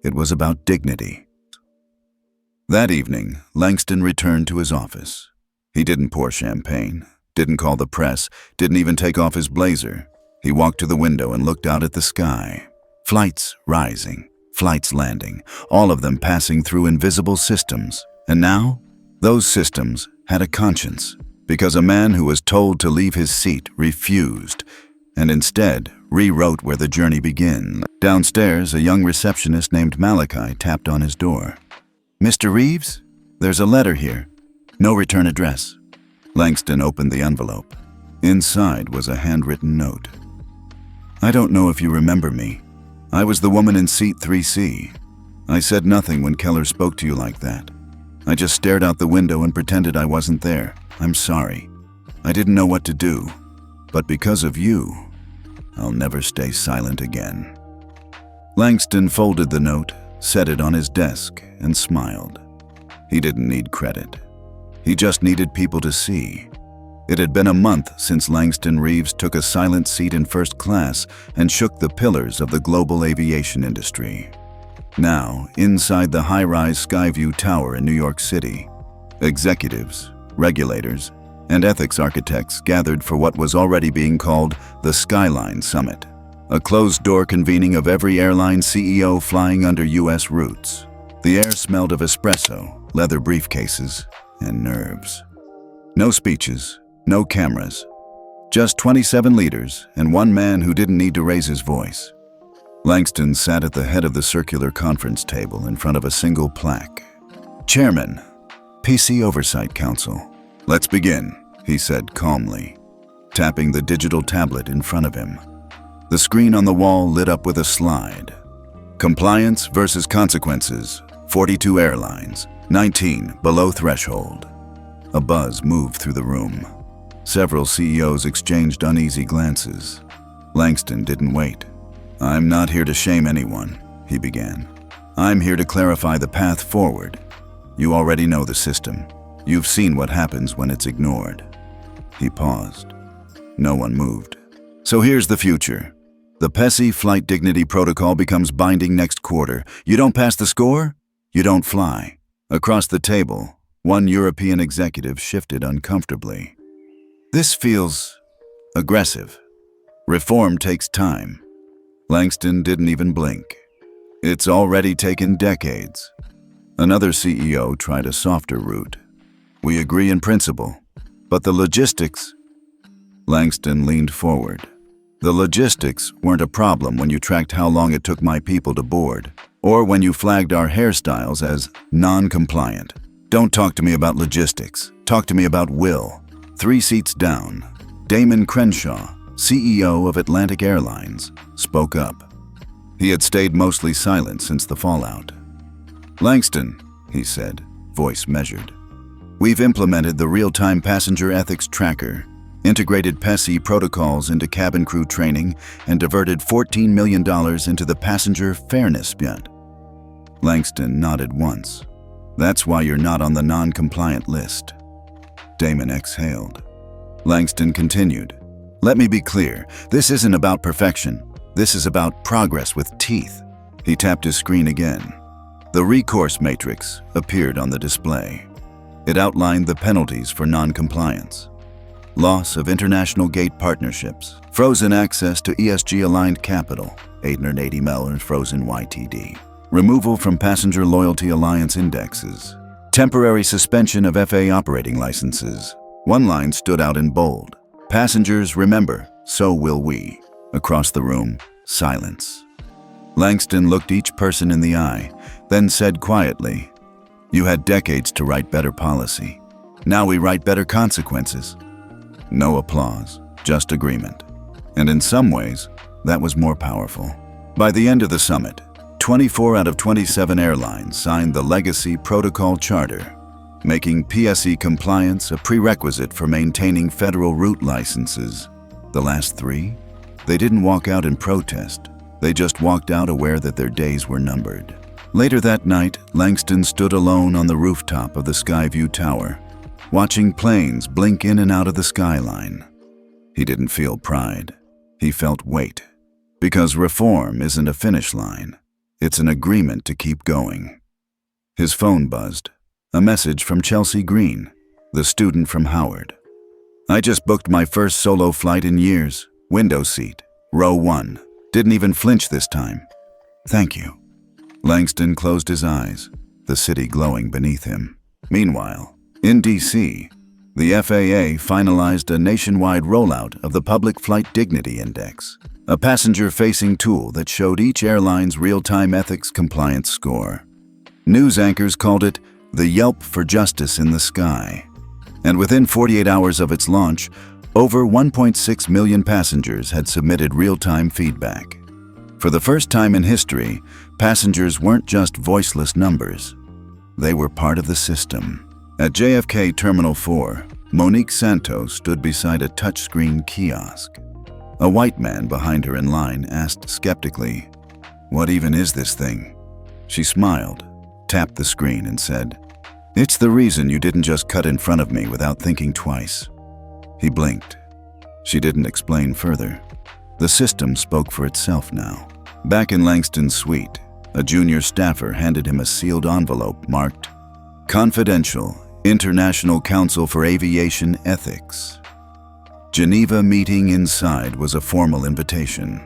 It was about dignity. That evening, Langston returned to his office. He didn't pour champagne, didn't call the press, didn't even take off his blazer. He walked to the window and looked out at the sky. Flights rising, flights landing, all of them passing through invisible systems. And now, those systems had a conscience, because a man who was told to leave his seat refused, and instead rewrote where the journey began. Downstairs, a young receptionist named Malachi tapped on his door. "Mr. Reeves, there's a letter here. No return address." Langston opened the envelope. Inside was a handwritten note. "I don't know if you remember me. I was the woman in seat 3C. I said nothing when Keller spoke to you like that. I just stared out the window and pretended I wasn't there. I'm sorry. I didn't know what to do. But because of you, I'll never stay silent again." Langston folded the note, set it on his desk, and smiled. He didn't need credit. He just needed people to see. It had been a month since Langston Reeves took a silent seat in first class and shook the pillars of the global aviation industry. Now, inside the high-rise Skyview Tower in New York City, executives, regulators, and ethics architects gathered for what was already being called the Skyline Summit, a closed-door convening of every airline CEO flying under U.S. routes. The air smelled of espresso, leather briefcases, and nerves. No speeches, no cameras, just 27 leaders and one man who didn't need to raise his voice. Langston sat at the head of the circular conference table in front of a single plaque. Chairman, PESI Oversight Council. Let's begin, he said calmly, tapping the digital tablet in front of him. The screen on the wall lit up with a slide. Compliance versus consequences, 42 airlines, 19 below threshold. A buzz moved through the room. Several CEOs exchanged uneasy glances. Langston didn't wait. I'm not here to shame anyone, he began. I'm here to clarify the path forward. You already know the system. You've seen what happens when it's ignored. He paused. No one moved. So here's the future. The PESI Flight Dignity Protocol becomes binding next quarter. You don't pass the score? You don't fly. Across the table, one European executive shifted uncomfortably. This feels aggressive. Reform takes time. Langston didn't even blink. It's already taken decades. Another CEO tried a softer route. We agree in principle, but the logistics... Langston leaned forward. The logistics weren't a problem when you tracked how long it took my people to board, or when you flagged our hairstyles as non-compliant. Don't talk to me about logistics. Talk to me about will. 3 seats down, Damon Crenshaw, CEO of Atlantic Airlines, spoke up. He had stayed mostly silent since the fallout. Langston, he said, voice measured. We've implemented the real-time passenger ethics tracker, integrated PESI protocols into cabin crew training, and diverted $14 million into the passenger fairness fund. Langston nodded once. That's why you're not on the non-compliant list. Damon exhaled. Langston continued. Let me be clear, this isn't about perfection. This is about progress with teeth. He tapped his screen again. The recourse matrix appeared on the display. It outlined the penalties for non-compliance. Loss of international gate partnerships, frozen access to ESG-aligned capital, $880 million frozen YTD, removal from passenger loyalty alliance indexes, temporary suspension of FAA operating licenses. One line stood out in bold. Passengers remember, so will we. Across the room, silence. Langston looked each person in the eye, then said quietly, You had decades to write better policy. Now we write better consequences. No applause, just agreement. And in some ways, that was more powerful. By the end of the summit, 24 out of 27 airlines signed the Legacy Protocol Charter, making PSE compliance a prerequisite for maintaining federal route licenses. The last 3? They didn't walk out in protest. They just walked out aware that their days were numbered. Later that night, Langston stood alone on the rooftop of the Skyview Tower, watching planes blink in and out of the skyline. He didn't feel pride. He felt weight. Because reform isn't a finish line. It's an agreement to keep going. His phone buzzed. A message from Chelsea Green, the student from Howard. I just booked my first solo flight in years. Window seat, row 1. Didn't even flinch this time. Thank you. Langston closed his eyes, the city glowing beneath him. Meanwhile, in D.C., the FAA finalized a nationwide rollout of the Public Flight Dignity Index, a passenger-facing tool that showed each airline's real-time ethics compliance score. News anchors called it the Yelp for Justice in the Sky. And within 48 hours of its launch, over 1.6 million passengers had submitted real-time feedback. For the first time in history, passengers weren't just voiceless numbers. They were part of the system. At JFK Terminal 4, Monique Santos stood beside a touchscreen kiosk. A white man behind her in line asked skeptically, "What even is this thing?" She smiled, tapped the screen and said, "It's the reason you didn't just cut in front of me without thinking twice." He blinked. She didn't explain further. The system spoke for itself now. Back in Langston's suite, A junior staffer handed him a sealed envelope marked Confidential, International Council for Aviation Ethics. Geneva meeting inside was a formal invitation.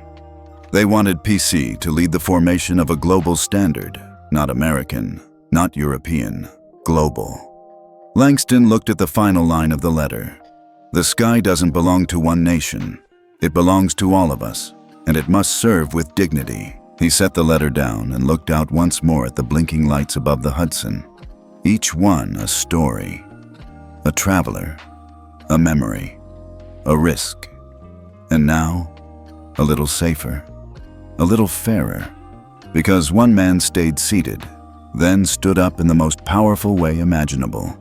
They wanted PESI to lead the formation of a global standard, not American, not European, global. Langston looked at the final line of the letter. The sky doesn't belong to one nation. It belongs to all of us, and it must serve with dignity. He set the letter down and looked out once more at the blinking lights above the Hudson. Each one a story, a traveler, a memory, a risk. And now, a little safer, a little fairer, because one man stayed seated, then stood up in the most powerful way imaginable.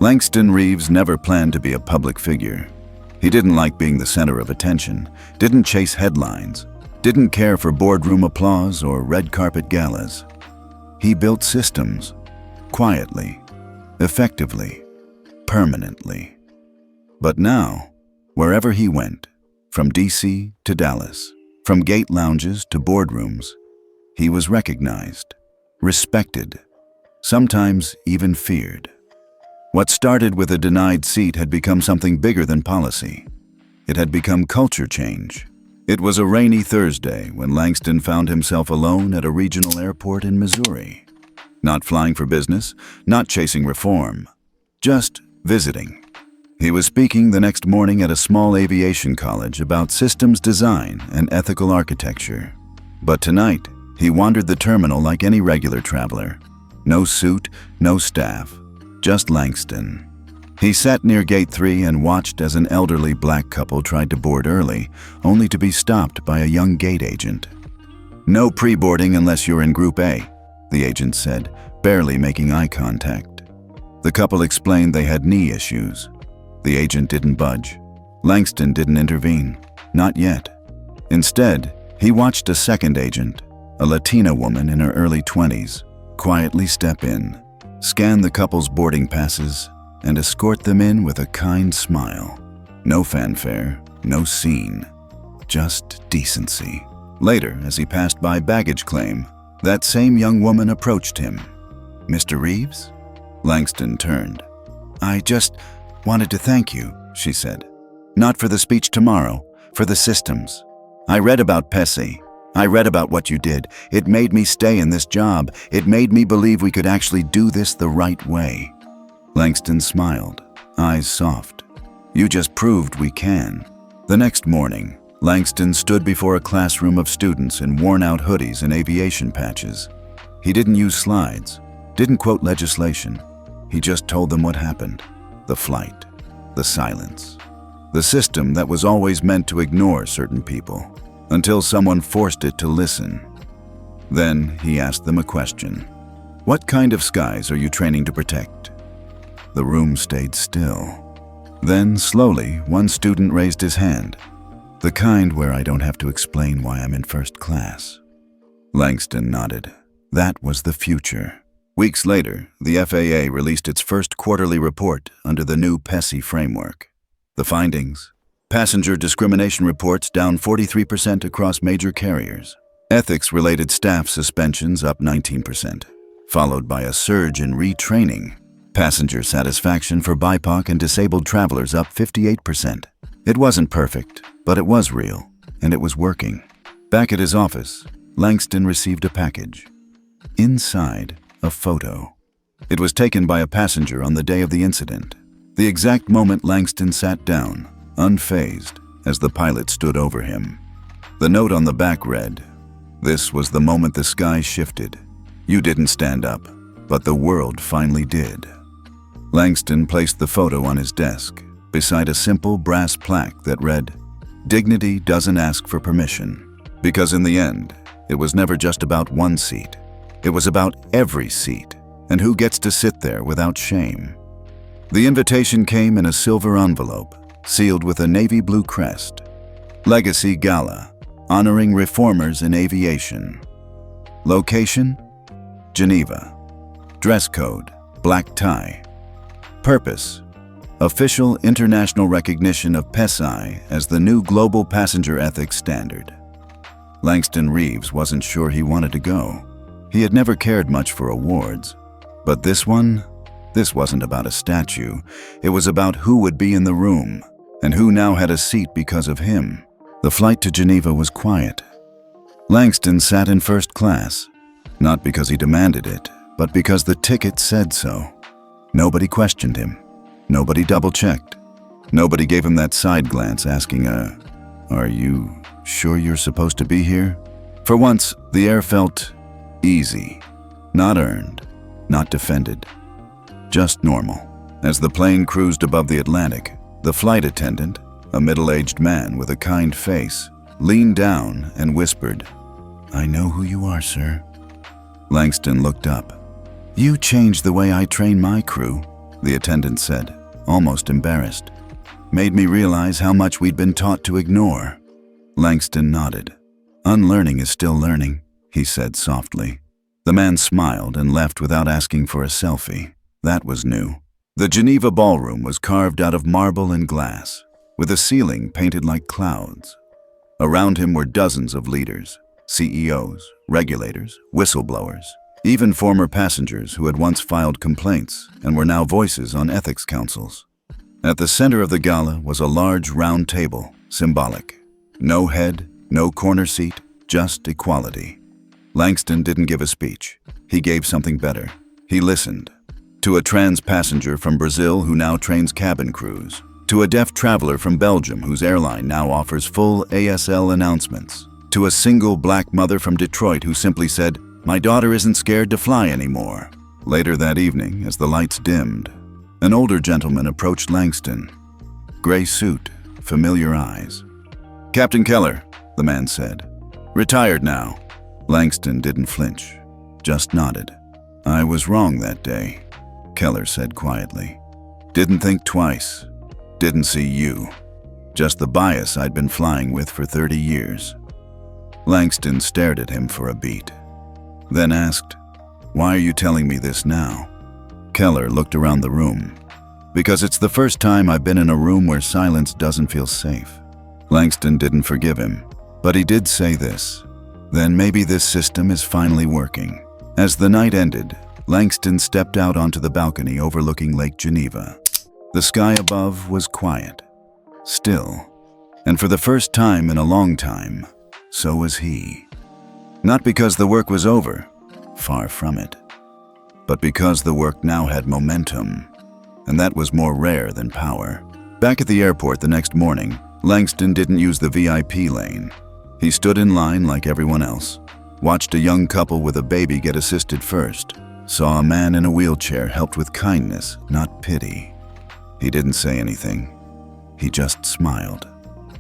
Langston Reeves never planned to be a public figure. He didn't like being the center of attention, didn't chase headlines, didn't care for boardroom applause or red carpet galas. He built systems, quietly, effectively, permanently. But now, wherever he went, from DC to Dallas, from gate lounges to boardrooms, he was recognized, respected, sometimes even feared. What started with a denied seat had become something bigger than policy. It had become culture change. It was a rainy Thursday when Langston found himself alone at a regional airport in Missouri. Not flying for business, not chasing reform, just visiting. He was speaking the next morning at a small aviation college about systems design and ethical architecture. But tonight, he wandered the terminal like any regular traveler. No suit, no staff, just Langston. He sat near Gate 3 and watched as an elderly black couple tried to board early, only to be stopped by a young gate agent. "No pre-boarding unless you're in Group A," the agent said, barely making eye contact. The couple explained they had knee issues. The agent didn't budge. Langston didn't intervene. Not yet. Instead, he watched a second agent, a Latina woman in her early 20s, quietly step in, scan the couple's boarding passes, and escort them in with a kind smile. No fanfare, no scene, just decency. Later, as he passed by baggage claim, that same young woman approached him. "Mr. Reeves?" Langston turned. "I just wanted to thank you," she said. "Not for the speech tomorrow, for the systems. I read about PESI. I read about what you did. It made me stay in this job. It made me believe we could actually do this the right way." Langston smiled, eyes soft. "You just proved we can." The next morning, Langston stood before a classroom of students in worn-out hoodies and aviation patches. He didn't use slides, didn't quote legislation. He just told them what happened. The flight, the silence, the system that was always meant to ignore certain people, until someone forced it to listen. Then he asked them a question. "What kind of skies are you training to protect?" The room stayed still. Then, slowly, one student raised his hand. "The kind where I don't have to explain why I'm in first class." Langston nodded. That was the future. Weeks later, the FAA released its first quarterly report under the new PESI framework. The findings: passenger discrimination reports down 43% across major carriers. Ethics-related staff suspensions up 19%, followed by a surge in retraining. Passenger satisfaction for BIPOC and disabled travelers up 58%. It wasn't perfect, but it was real, and it was working. Back at his office, Langston received a package. Inside, a photo. It was taken by a passenger on the day of the incident, the exact moment Langston sat down, unfazed, as the pilot stood over him. The note on the back read, "This was the moment the sky shifted. You didn't stand up, but the world finally did." Langston placed the photo on his desk, beside a simple brass plaque that read, "Dignity doesn't ask for permission." Because in the end, it was never just about one seat. It was about every seat, and who gets to sit there without shame. The invitation came in a silver envelope, sealed with a navy blue crest. Legacy Gala, honoring reformers in aviation. Location? Geneva. Dress code, black tie. Purpose: official international recognition of PESI as the new global passenger ethics standard. Langston Reeves wasn't sure he wanted to go. He had never cared much for awards. But this wasn't about a statue. It was about who would be in the room, and who now had a seat because of him. The flight to Geneva was quiet. Langston sat in first class, not because he demanded it, but because the ticket said so. Nobody questioned him. Nobody double-checked. Nobody gave him that side glance asking, "Are you sure you're supposed to be here?" For once, the air felt easy, not earned, not defended, just normal. As the plane cruised above the Atlantic, the flight attendant, a middle-aged man with a kind face, leaned down and whispered, "I know who you are, sir." Langston looked up. "You changed the way I train my crew," the attendant said, almost embarrassed. "Made me realize how much we'd been taught to ignore." Langston nodded. "Unlearning is still learning," he said softly. The man smiled and left without asking for a selfie. That was new. The Geneva ballroom was carved out of marble and glass, with a ceiling painted like clouds. Around him were dozens of leaders, CEOs, regulators, whistleblowers, even former passengers who had once filed complaints and were now voices on ethics councils. At the center of the gala was a large round table, symbolic. No head, no corner seat, just equality. Langston didn't give a speech. He gave something better. He listened. To a trans passenger from Brazil who now trains cabin crews. To a deaf traveler from Belgium whose airline now offers full ASL announcements. To a single black mother from Detroit who simply said, "My daughter isn't scared to fly anymore." Later that evening, as the lights dimmed, an older gentleman approached Langston. Gray suit, familiar eyes. "Captain Keller," the man said. "Retired now." Langston didn't flinch, just nodded. "I was wrong that day," Keller said quietly. "Didn't think twice. Didn't see you. Just the bias I'd been flying with for 30 years. Langston stared at him for a beat, then asked, "Why are you telling me this now?" Keller looked around the room. "Because it's the first time I've been in a room where silence doesn't feel safe." Langston didn't forgive him, but he did say this. Then maybe this system is finally working. As the night ended, Langston stepped out onto the balcony overlooking Lake Geneva. The sky above was quiet, still, and for the first time in a long time, so was he. Not because the work was over, far from it, but because the work now had momentum, and that was more rare than power. Back at the airport the next morning, Langston didn't use the VIP lane. He stood in line like everyone else, watched a young couple with a baby get assisted first, saw a man in a wheelchair helped with kindness, not pity. He didn't say anything. He just smiled.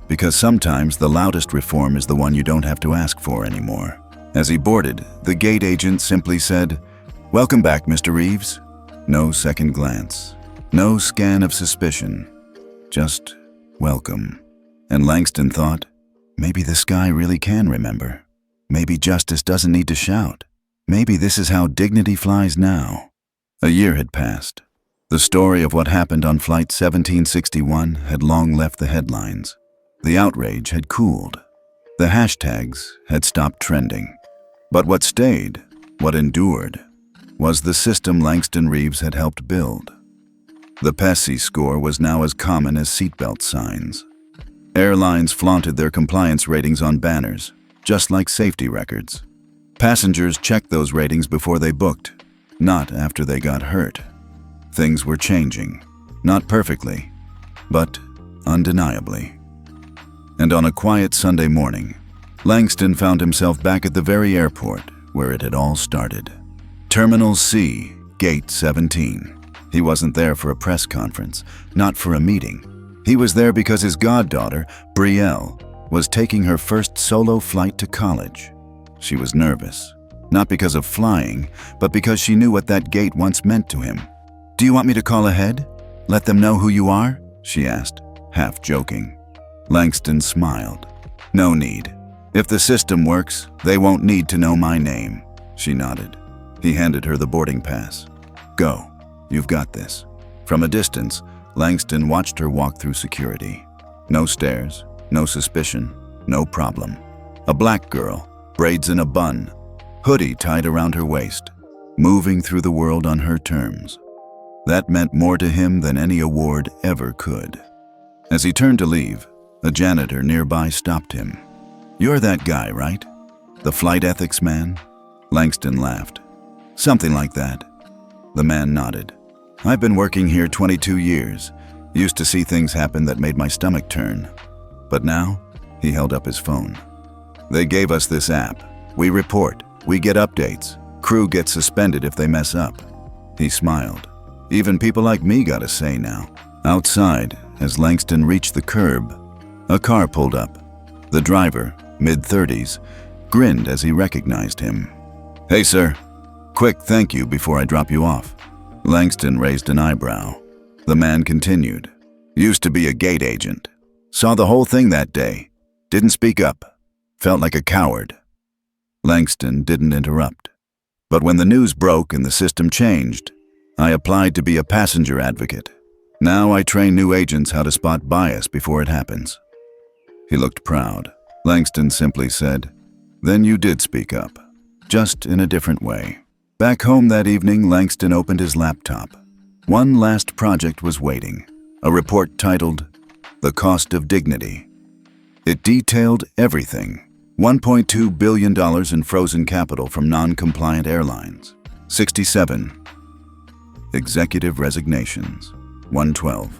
Because sometimes the loudest reform is the one you don't have to ask for anymore. As he boarded, the gate agent simply said, "Welcome back, Mr. Reeves." No second glance, no scan of suspicion, just welcome. And Langston thought, maybe this guy really can remember. Maybe justice doesn't need to shout. Maybe this is how dignity flies now. A year had passed. The story of what happened on Flight 1761 had long left the headlines. The outrage had cooled. The hashtags had stopped trending. But what stayed, what endured, was the system Langston Reeves had helped build. The PESI score was now as common as seatbelt signs. Airlines flaunted their compliance ratings on banners, just like safety records. Passengers checked those ratings before they booked, not after they got hurt. Things were changing, not perfectly, but undeniably. And on a quiet Sunday morning, Langston found himself back at the very airport where it had all started. Terminal C, Gate 17. He wasn't there for a press conference, not for a meeting. He was there because his goddaughter, Brielle, was taking her first solo flight to college. She was nervous, not because of flying, but because she knew what that gate once meant to him. "Do you want me to call ahead? Let them know who you are?" she asked, half joking. Langston smiled. "No need. If the system works, they won't need to know my name." She nodded. He handed her the boarding pass. "Go. You've got this." From a distance, Langston watched her walk through security. No stares, no suspicion, no problem. A black girl, braids in a bun, hoodie tied around her waist, moving through the world on her terms. That meant more to him than any award ever could. As he turned to leave, a janitor nearby stopped him. "You're that guy, right? The flight ethics man?" Langston laughed. "Something like that." The man nodded. "I've been working here 22 years. Used to see things happen that made my stomach turn. But now," he held up his phone, "they gave us this app. We report, we get updates. Crew gets suspended if they mess up." He smiled. "Even people like me got a say now." Outside, as Langston reached the curb, a car pulled up. The driver, mid-30s, grinned as he recognized him. "Hey, sir. Quick thank you before I drop you off." Langston raised an eyebrow. The man continued. "Used to be a gate agent. Saw the whole thing that day. Didn't speak up. Felt like a coward." Langston didn't interrupt. "But when the news broke and the system changed, I applied to be a passenger advocate. Now I train new agents how to spot bias before it happens." He looked proud. Langston simply said, "Then you did speak up, just in a different way." Back home that evening, Langston opened his laptop. One last project was waiting, a report titled, "The Cost of Dignity." It detailed everything. $1.2 billion in frozen capital from non-compliant airlines. 67 executive resignations. 112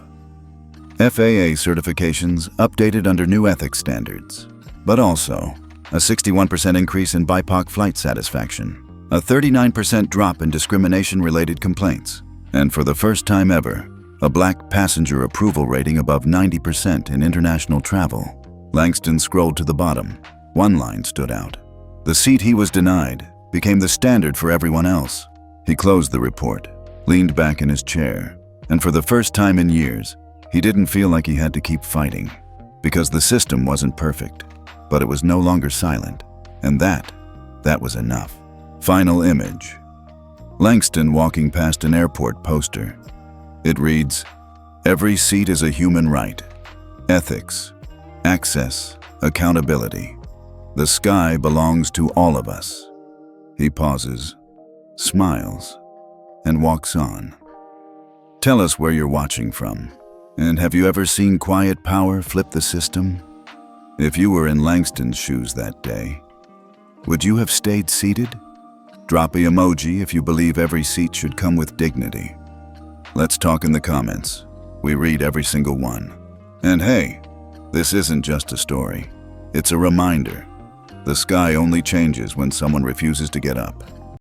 FAA certifications updated under new ethics standards. But also, a 61% increase in BIPOC flight satisfaction. A 39% drop in discrimination-related complaints. And for the first time ever, a Black passenger approval rating above 90% in international travel. Langston scrolled to the bottom. One line stood out. The seat he was denied became the standard for everyone else. He closed the report, leaned back in his chair, and for the first time in years, he didn't feel like he had to keep fighting. Because the system wasn't perfect, but it was no longer silent. And that was enough. Final image. Langston walking past an airport poster. It reads, "Every seat is a human right. Ethics, access, accountability. The sky belongs to all of us." He pauses, smiles, and walks on. Tell us where you're watching from. And have you ever seen quiet power flip the system? If you were in Langston's shoes that day, would you have stayed seated? Drop an emoji if you believe every seat should come with dignity. Let's talk in the comments. We read every single one. And hey, this isn't just a story. It's a reminder. The sky only changes when someone refuses to get up.